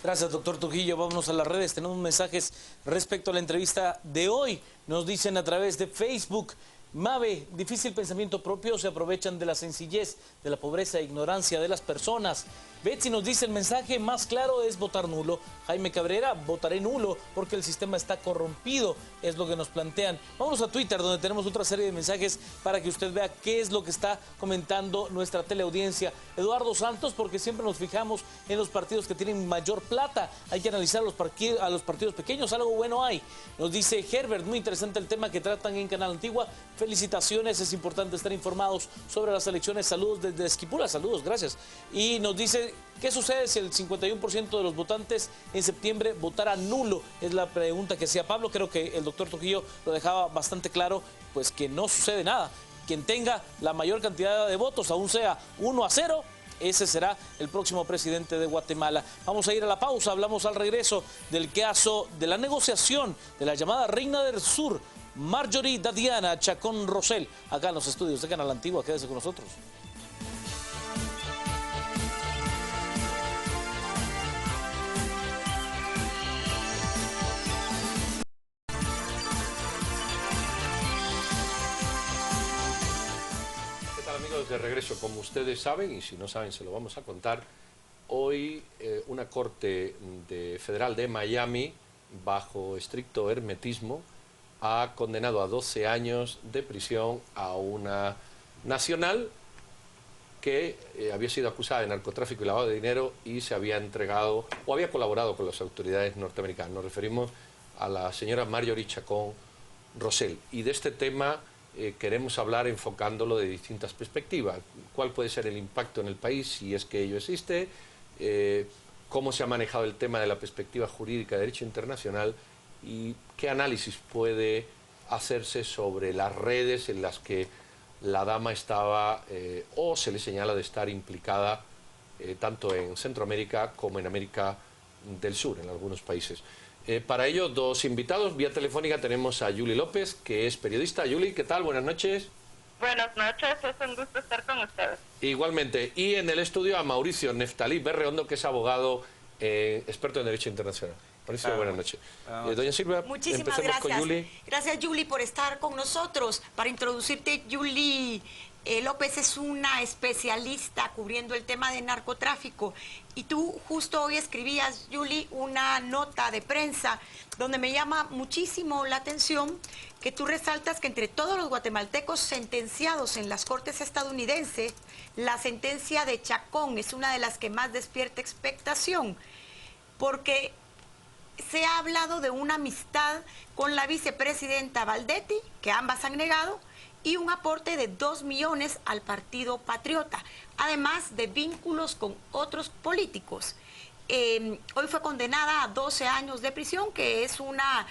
Gracias, doctor Trujillo. Vámonos a las redes. Tenemos mensajes respecto a la entrevista de hoy. Nos dicen a través de Facebook: Mabe, difícil pensamiento propio, se aprovechan de la sencillez, de la pobreza e ignorancia de las personas. Betsy nos dice: el mensaje más claro es votar nulo. Jaime Cabrera: votaré nulo porque el sistema está corrompido, es lo que nos plantean. Vamos a Twitter, donde tenemos otra serie de mensajes para que usted vea qué es lo que está comentando nuestra teleaudiencia. Eduardo Santos: porque siempre nos fijamos en los partidos que tienen mayor plata, hay que analizar a los partidos pequeños, algo bueno hay. Nos dice Herbert: muy interesante el tema que tratan en Canal Antigua, felicitaciones, es importante estar informados sobre las elecciones. Saludos desde Esquipula. Saludos, gracias. Y nos dice: ¿qué sucede si el 51% de los votantes en septiembre votara nulo? Es la pregunta que hacía Pablo. Creo que el doctor Trujillo lo dejaba bastante claro, pues que no sucede nada. Quien tenga la mayor cantidad de votos, aún sea 1-0, ese será el próximo presidente de Guatemala. Vamos a ir a la pausa. Hablamos al regreso del caso de la negociación de la llamada Reina del Sur, Marjorie Dadiana Chacón Rosell, acá en los estudios de Canal Antigua. Quédese con nosotros. De regreso, como ustedes saben, y si no saben se lo vamos a contar, hoy una corte federal de Miami, bajo estricto hermetismo, ha condenado a 12 años de prisión a una nacional que había sido acusada de narcotráfico y lavado de dinero y se había entregado o había colaborado con las autoridades norteamericanas. Nos referimos a la señora Marjorie Chacón Rosell. Y de este tema queremos hablar enfocándolo de distintas perspectivas. ¿Cuál puede ser el impacto en el país, si es que ello existe? ¿Cómo se ha manejado el tema de la perspectiva jurídica de derecho internacional? ¿Y qué análisis puede hacerse sobre las redes en las que la dama estaba o se le señala de estar implicada tanto en Centroamérica como en América del Sur, en algunos países? Para ello, dos invitados. Vía telefónica tenemos a Yuli López, que es periodista. Yuli, ¿qué tal? Buenas noches. Buenas noches, es un gusto estar con ustedes. Igualmente. Y en el estudio a Mauricio Neftalí Berreondo, que es abogado experto en Derecho Internacional. Mauricio, buenas noches. Doña Silvia, muchísimas empecemos gracias. con Yuli. Gracias, Yuli, por estar con nosotros. Para introducirte, Yuli López es una especialista cubriendo el tema de narcotráfico y tú justo hoy escribías, Yuli, una nota de prensa donde me llama muchísimo la atención que tú resaltas que entre todos los guatemaltecos sentenciados en las cortes estadounidenses, la sentencia de Chacón es una de las que más despierta expectación, porque se ha hablado de una amistad con la vicepresidenta Valdetti, que ambas han negado, y un aporte de 2 millones al Partido Patriota, además de vínculos con otros políticos. Hoy fue condenada a 12 años de prisión, que es una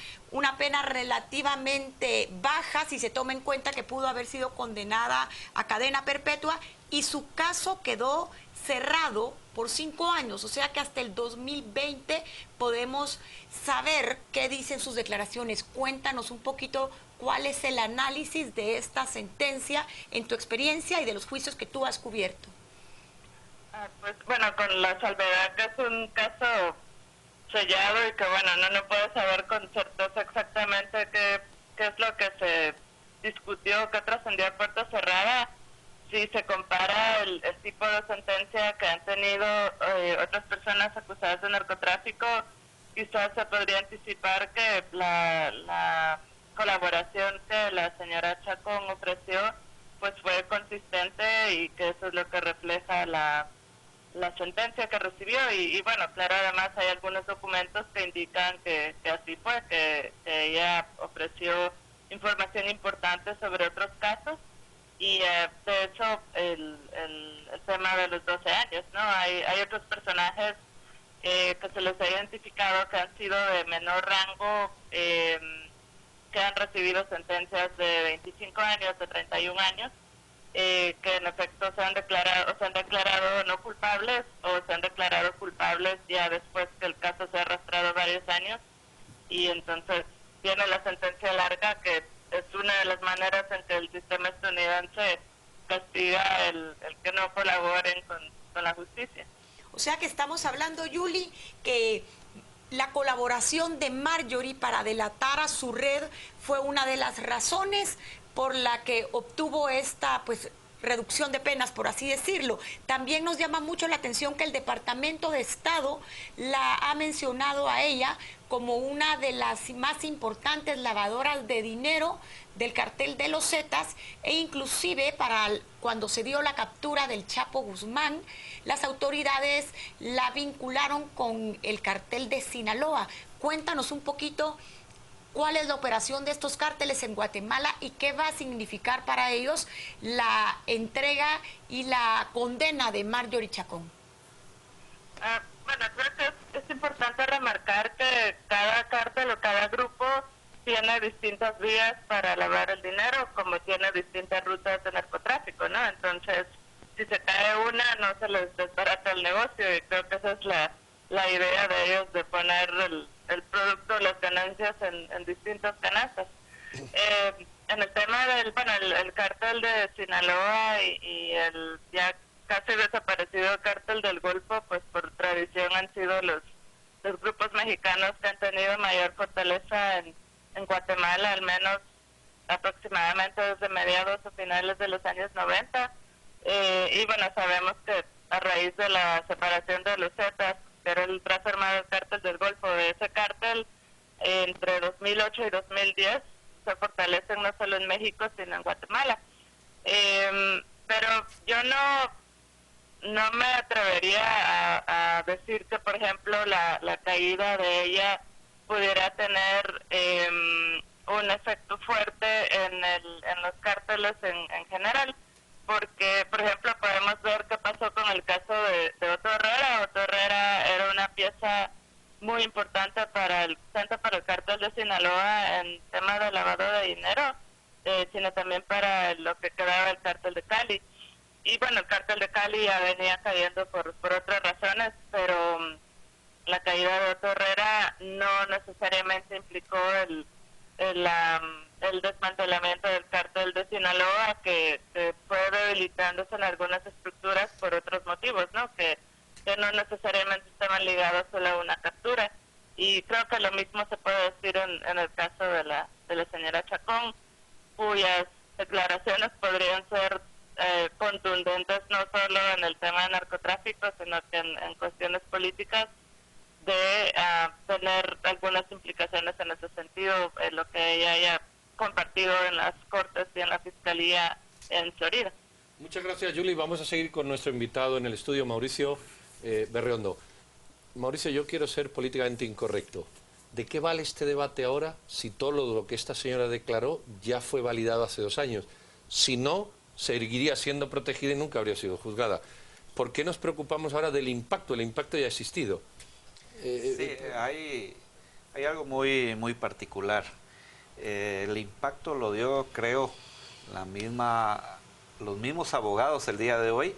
pena relativamente baja si se toma en cuenta que pudo haber sido condenada a cadena perpetua y su caso quedó cerrado por 5 años, o sea que hasta el 2020 podemos saber qué dicen sus declaraciones. Cuéntanos un poquito cuál es el análisis de esta sentencia en tu experiencia y de los juicios que tú has cubierto. Pues bueno, con la salvedad que es un caso sellado y que bueno, no puedo saber con certeza exactamente qué es lo que se discutió, qué trascendió a puerta cerrada. Si se compara el tipo de sentencia que han tenido otras personas acusadas de narcotráfico, quizás se podría anticipar que la colaboración que la señora Chacón ofreció pues fue consistente y que eso es lo que refleja la sentencia que recibió y bueno, claro, además hay algunos documentos que indican que así fue, que ella ofreció información importante sobre otros casos y de hecho el tema de los 12 años, ¿no? Hay otros personajes que se les ha identificado que han sido de menor rango, que han recibido sentencias de 25 años, de 31 años, que en efecto se han declarado no culpables o se han declarado culpables ya después que el caso se ha arrastrado varios años y entonces viene la sentencia larga, que es una de las maneras en que el sistema estadounidense castiga el que no colaboren con la justicia. O sea que estamos hablando, Yuli, que la colaboración de Marjorie para delatar a su red fue una de las razones por la que obtuvo esta reducción de penas, por así decirlo. También nos llama mucho la atención que el Departamento de Estado la ha mencionado a ella como una de las más importantes lavadoras de dinero del cartel de los Zetas e inclusive para cuando se dio la captura del Chapo Guzmán, las autoridades la vincularon con el cartel de Sinaloa. Cuéntanos un poquito cuál es la operación de estos cárteles en Guatemala y qué va a significar para ellos la entrega y la condena de Marjorie Chacón. Bueno, creo que es importante remarcar que cada cártel o cada grupo tiene distintas vías para lavar el dinero, como tiene distintas rutas de narcotráfico, ¿no? Entonces, si se cae una, no se les desbarata el negocio y creo que esa es la idea de ellos, de poner el producto, las ganancias en distintas canastas. En el tema del, el cártel de Sinaloa y el ya casi desaparecido cártel del Golfo, pues por tradición han sido los grupos mexicanos que han tenido mayor fortaleza en Guatemala, al menos aproximadamente desde mediados o finales de los años 90. Y bueno, sabemos que a raíz de la separación de los Zetas, que era el brazo armado del cártel del Golfo, de ese cártel, entre 2008 y 2010 se fortalecen no solo en México, sino en Guatemala. Pero yo no me atrevería a decir que, por ejemplo, la caída de ella pudiera tener un efecto fuerte en los cárteles en general, porque, por ejemplo, podemos ver qué pasó con el caso de Otto Herrera. Otto Herrera era una pieza muy importante tanto para el cártel de Sinaloa en tema de lavado de dinero, sino también para lo que quedaba del cártel de Cali. Y bueno, el cártel de Cali ya venía cayendo por otras razones, pero la caída de Otto Herrera no necesariamente implicó el desmantelamiento del cártel de Sinaloa, que fue debilitándose en algunas estructuras por otros motivos, ¿no? Que no necesariamente estaban ligados solo a una captura. Y creo que lo mismo se puede decir en el caso de la señora Chacón, cuyas declaraciones podrían ser contundentes, no solo en el tema de narcotráfico, sino que en cuestiones políticas, de tener algunas implicaciones en ese sentido, lo que ella haya compartido en las Cortes y en la Fiscalía en Florida. Muchas gracias, Yuli. Vamos a seguir con nuestro invitado en el estudio, Mauricio Berriondo. Mauricio, yo quiero ser políticamente incorrecto. ¿De qué vale este debate ahora si todo lo que esta señora declaró ya fue validado hace 2 años? Si no, seguiría siendo protegida y nunca habría sido juzgada. ¿Por qué nos preocupamos ahora del impacto? El impacto ya ha existido. Sí, hay algo muy particular. El impacto lo dio, creo, los mismos abogados el día de hoy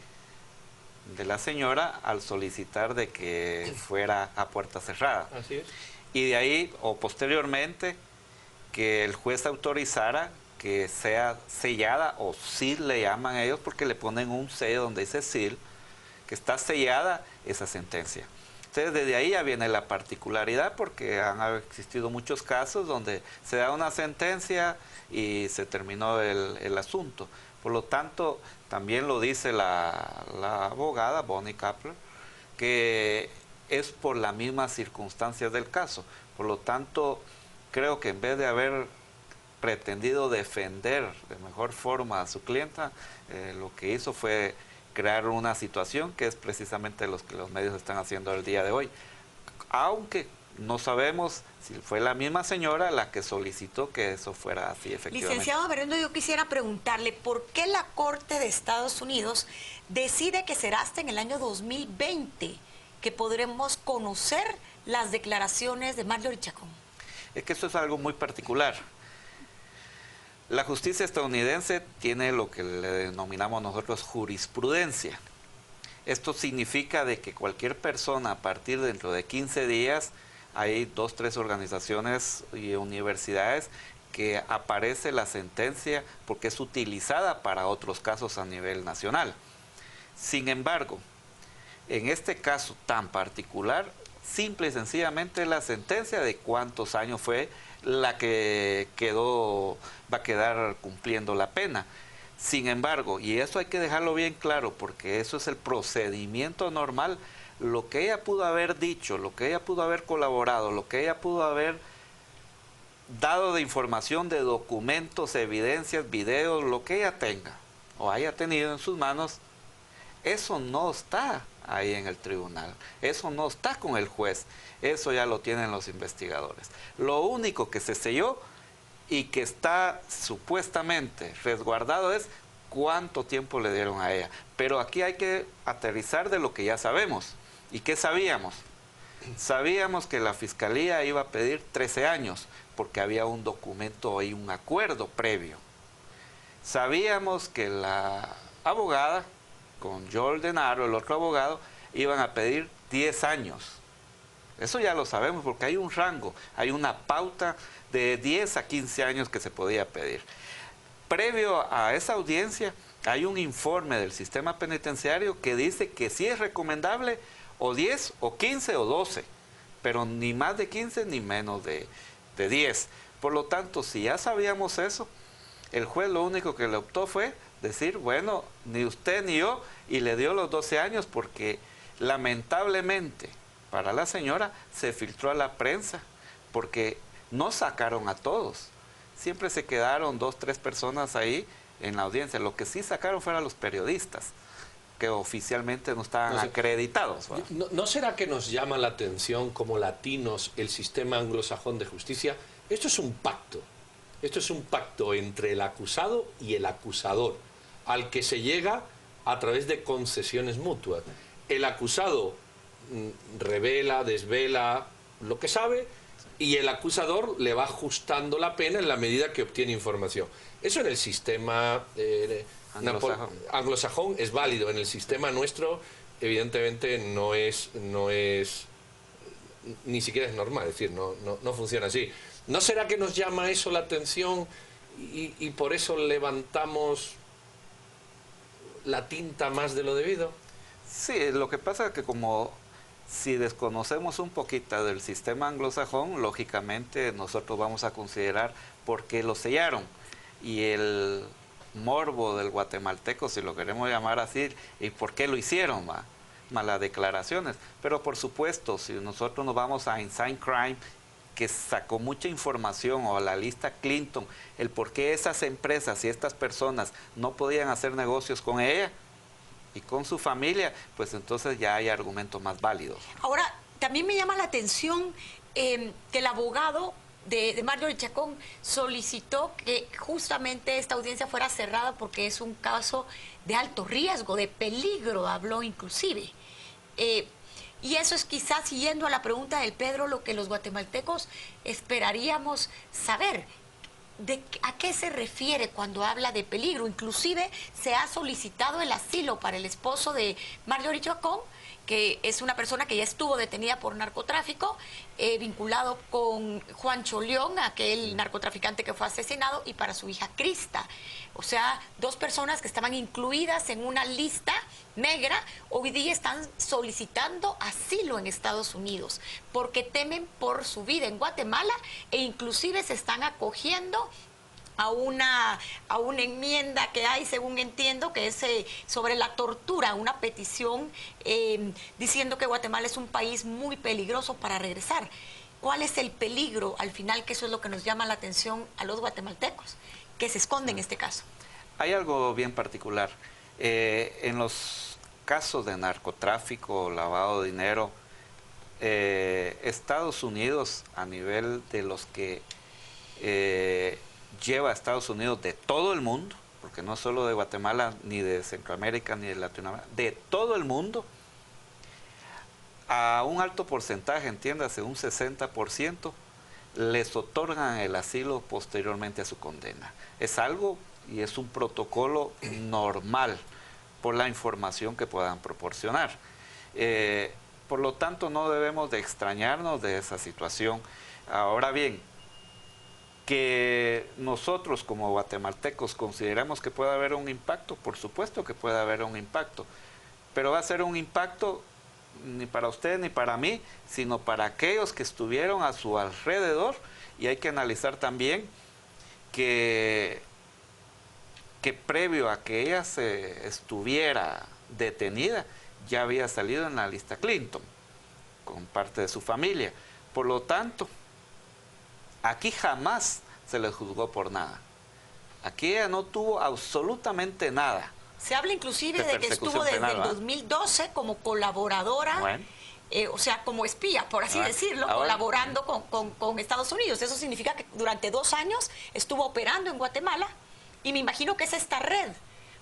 de la señora al solicitar de que fuera a puerta cerrada. Así es. Y de ahí, o posteriormente, que el juez autorizara que sea sellada, o seal le llaman ellos, porque le ponen un sello donde dice seal, que está sellada esa sentencia. Entonces, desde ahí ya viene la particularidad, porque han existido muchos casos donde se da una sentencia y se terminó el asunto. Por lo tanto, también lo dice la abogada Bonnie Kapler, que es por las mismas circunstancias del caso. Por lo tanto, creo que en vez de haber pretendido defender de mejor forma a su clienta, lo que hizo fue crear una situación que es precisamente lo que los medios están haciendo el día de hoy. Aunque no sabemos si fue la misma señora la que solicitó que eso fuera así efectivamente. Licenciado Berriondo, yo quisiera preguntarle por qué la Corte de Estados Unidos decide que será hasta en el año 2020 que podremos conocer las declaraciones de Marjorie Chacón. Es que eso es algo muy particular. La justicia estadounidense tiene lo que le denominamos nosotros jurisprudencia. Esto significa de que cualquier persona a partir dentro de 15 días, hay 2, 3 organizaciones y universidades que aparece la sentencia porque es utilizada para otros casos a nivel nacional. Sin embargo, en este caso tan particular, simple y sencillamente la sentencia de cuántos años fue la que va a quedar cumpliendo la pena. Sin embargo, y eso hay que dejarlo bien claro, porque eso es el procedimiento normal, lo que ella pudo haber dicho, lo que ella pudo haber colaborado, lo que ella pudo haber dado de información, de documentos, evidencias, videos, lo que ella tenga o haya tenido en sus manos, eso no está ahí en el tribunal, eso no está con el juez, eso ya lo tienen los investigadores. Lo único que se selló y que está supuestamente resguardado es cuánto tiempo le dieron a ella. Pero aquí hay que aterrizar de lo que ya sabemos. ¿Y qué sabíamos? Sabíamos que la Fiscalía iba a pedir 13 años, porque había un documento y un acuerdo previo. Sabíamos que la abogada, con Joel Denaro, el otro abogado, iban a pedir 10 años. Eso ya lo sabemos porque hay un rango, hay una pauta de 10 a 15 años que se podía pedir. Previo a esa audiencia hay un informe del sistema penitenciario que dice que sí es recomendable o 10 o 15 o 12, pero ni más de 15 ni menos de 10. Por lo tanto, si ya sabíamos eso, el juez lo único que le optó fue decir, bueno, ni usted ni yo, y le dio los 12 años porque lamentablemente para la señora se filtró a la prensa, porque no sacaron a todos. Siempre se quedaron 2, 3 personas ahí en la audiencia. Lo que sí sacaron fueron los periodistas, que oficialmente no estaban acreditados. ¿No será que nos llama la atención como latinos el sistema anglosajón de justicia? Esto es un pacto. Esto es un pacto entre el acusado y el acusador, al que se llega a través de concesiones mutuas. El acusado revela, desvela lo que sabe, y el acusador le va ajustando la pena en la medida que obtiene información. Eso en el sistema anglosajón es válido. En el sistema nuestro, evidentemente, no es ni siquiera es normal, es decir, no funciona así. ¿No será que nos llama eso la atención y por eso levantamos la tinta más de lo debido? Sí, lo que pasa es que como si desconocemos un poquito del sistema anglosajón, lógicamente nosotros vamos a considerar por qué lo sellaron. Y el morbo del guatemalteco, si lo queremos llamar así, y por qué lo hicieron, malas declaraciones. Pero por supuesto, si nosotros nos vamos a Inside Crime, que sacó mucha información, o a la lista Clinton, el por qué esas empresas y estas personas no podían hacer negocios con ella y con su familia, pues entonces ya hay argumentos más válidos. Ahora, también me llama la atención que el abogado de Marjorie Chacón solicitó que justamente esta audiencia fuera cerrada porque es un caso de alto riesgo, de peligro, habló inclusive. Y eso es quizás, siguiendo a la pregunta del Pedro, lo que los guatemaltecos esperaríamos saber. ¿A qué se refiere cuando habla de peligro? Inclusive se ha solicitado el asilo para el esposo de Marjorie Chacón, que es una persona que ya estuvo detenida por narcotráfico, vinculado con Juancho León, aquel narcotraficante que fue asesinado, y para su hija Crista. O sea, 2 personas que estaban incluidas en una lista negra, hoy día están solicitando asilo en Estados Unidos, porque temen por su vida en Guatemala, e inclusive se están acogiendo a una enmienda que hay, según entiendo, que es sobre la tortura, una petición diciendo que Guatemala es un país muy peligroso para regresar. ¿Cuál es el peligro al final? Que eso es lo que nos llama la atención a los guatemaltecos, que se esconde en este caso. Hay algo bien particular. En los casos de narcotráfico, lavado de dinero, Estados Unidos, a nivel de los que lleva a Estados Unidos de todo el mundo, porque no solo de Guatemala, ni de Centroamérica, ni de Latinoamérica, de todo el mundo, a un alto porcentaje, entiéndase, un 60%, les otorgan el asilo posteriormente a su condena. Es algo y es un protocolo normal por la información que puedan proporcionar. Por lo tanto, no debemos de extrañarnos de esa situación. Ahora bien, que nosotros como guatemaltecos consideramos que puede haber un impacto, por supuesto que puede haber un impacto, pero va a ser un impacto ni para usted ni para mí, sino para aquellos que estuvieron a su alrededor, y hay que analizar también que previo a que ella estuviera detenida, ya había salido en la lista Clinton, con parte de su familia. Por lo tanto, aquí jamás se le juzgó por nada. Aquí ella no tuvo absolutamente nada. Se habla inclusive de que estuvo desde el 2012 como colaboradora, bueno, o sea, como espía, por así decirlo, colaborando con Estados Unidos. Eso significa que durante 2 años estuvo operando en Guatemala, y me imagino que es esta red,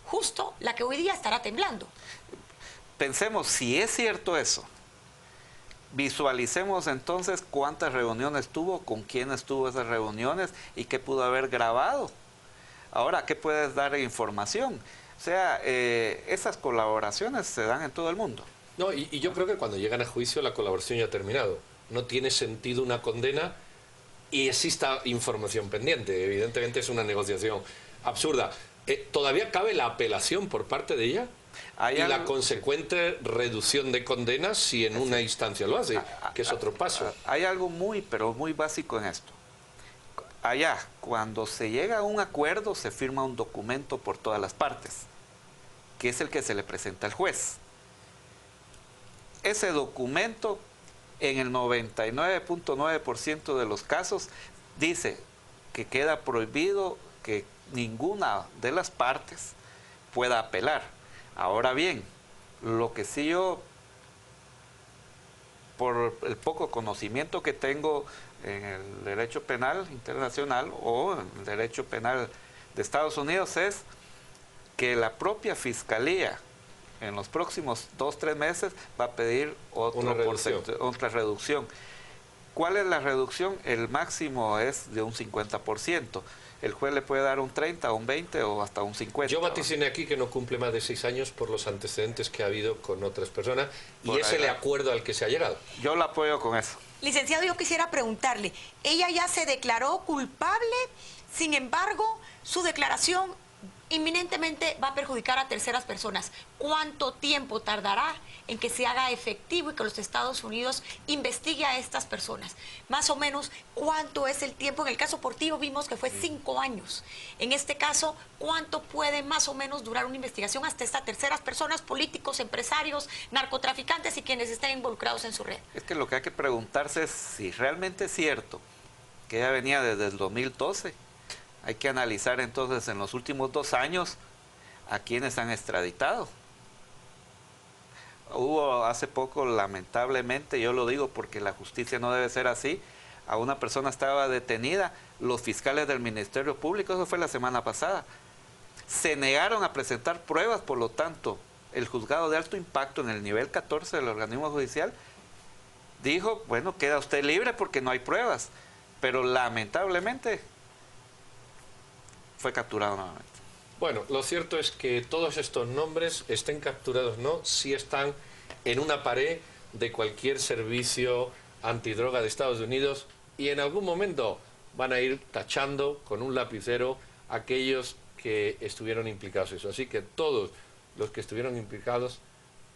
justo la que hoy día estará temblando. Pensemos, si es cierto eso, visualicemos entonces cuántas reuniones tuvo, con quiénes tuvo esas reuniones y qué pudo haber grabado. Ahora, ¿qué puedes dar de información? O sea, esas colaboraciones se dan en todo el mundo. No, y yo creo que cuando llegan a juicio la colaboración ya ha terminado. No tiene sentido una condena y exista información pendiente. Evidentemente es una negociación absurda. ¿Todavía cabe la apelación por parte de ella? Y la consecuente reducción de condenas si en una instancia lo hace, que es otro paso. Hay algo pero muy básico en esto. Allá, cuando se llega a un acuerdo, se firma un documento por todas las partes, que es el que se le presenta al juez. Ese documento, en el 99.9% de los casos, dice que queda prohibido que ninguna de las partes pueda apelar. Ahora bien, lo que sí yo, por el poco conocimiento que tengo en el derecho penal internacional o en el derecho penal de Estados Unidos, es que la propia Fiscalía en los próximos 2-3 meses va a pedir otra reducción. ¿Cuál es la reducción? El máximo es de un 50%. El juez le puede dar un 30, un 20 o hasta un 50. Yo vaticiné aquí que no cumple más de 6 años por los antecedentes que ha habido con otras personas, y es el acuerdo al que se ha llegado. Yo la apoyo con eso. Licenciado, yo quisiera preguntarle, ella ya se declaró culpable, sin embargo, su declaración inminentemente va a perjudicar a terceras personas. ¿Cuánto tiempo tardará en que se haga efectivo y que los Estados Unidos investigue a estas personas? Más o menos, ¿cuánto es el tiempo? En el caso Portillo vimos que fue 5 años. En este caso, ¿cuánto puede más o menos durar una investigación hasta estas terceras personas, políticos, empresarios, narcotraficantes y quienes estén involucrados en su red? Es que lo que hay que preguntarse es si realmente es cierto que ella venía desde el 2012. Hay que analizar entonces en los últimos 2 años a quienes han extraditado. Hubo hace poco, lamentablemente, yo lo digo porque la justicia no debe ser así, a una persona estaba detenida, los fiscales del Ministerio Público, eso fue la semana pasada, se negaron a presentar pruebas, por lo tanto, el juzgado de alto impacto en el nivel 14 del organismo judicial dijo, bueno, queda usted libre porque no hay pruebas, pero lamentablemente fue capturado nuevamente. Bueno, lo cierto es que todos estos nombres, estén capturados o no, sí están en una pared de cualquier servicio antidroga de Estados Unidos y en algún momento van a ir tachando con un lapicero aquellos que estuvieron implicados en eso. Así que todos los que estuvieron implicados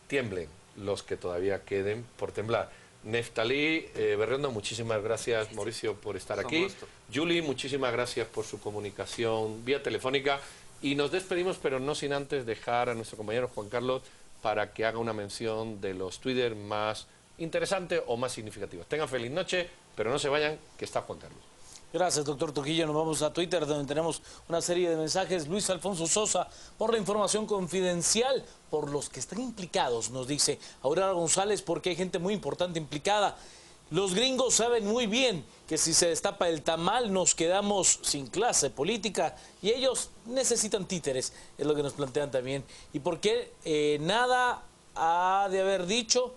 tiemblen, los que todavía queden por temblar. Neftalí Berriondo, muchísimas gracias, Mauricio, por estar aquí. Julie, muchísimas gracias por su comunicación vía telefónica. Y nos despedimos, pero no sin antes dejar a nuestro compañero Juan Carlos para que haga una mención de los Twitter más interesantes o más significativos. Tengan feliz noche, pero no se vayan, que está Juan Carlos. Gracias, doctor Trujillo. Nos vamos a Twitter, donde tenemos una serie de mensajes. Luis Alfonso Sosa, por la información confidencial, por los que están implicados, nos dice Aurora González, porque hay gente muy importante implicada. Los gringos saben muy bien que si se destapa el tamal nos quedamos sin clase política y ellos necesitan títeres, es lo que nos plantean también. ¿Y por qué nada ha de haber dicho?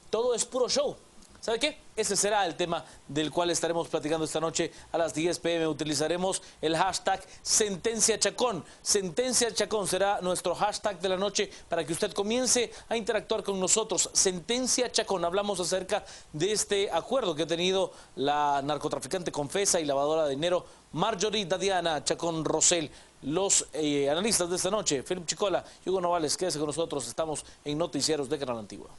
Todo es puro show. ¿Sabe qué? Ese será el tema del cual estaremos platicando esta noche a las 10 p.m. Utilizaremos el hashtag Sentencia Chacón. Sentencia Chacón será nuestro hashtag de la noche para que usted comience a interactuar con nosotros. Sentencia Chacón. Hablamos acerca de este acuerdo que ha tenido la narcotraficante confesa y lavadora de dinero Marjorie Dadiana Chacón Rosell. Los analistas de esta noche, Felipe Chicola y Hugo Novales, quédese con nosotros. Estamos en Noticieros de Canal Antigua.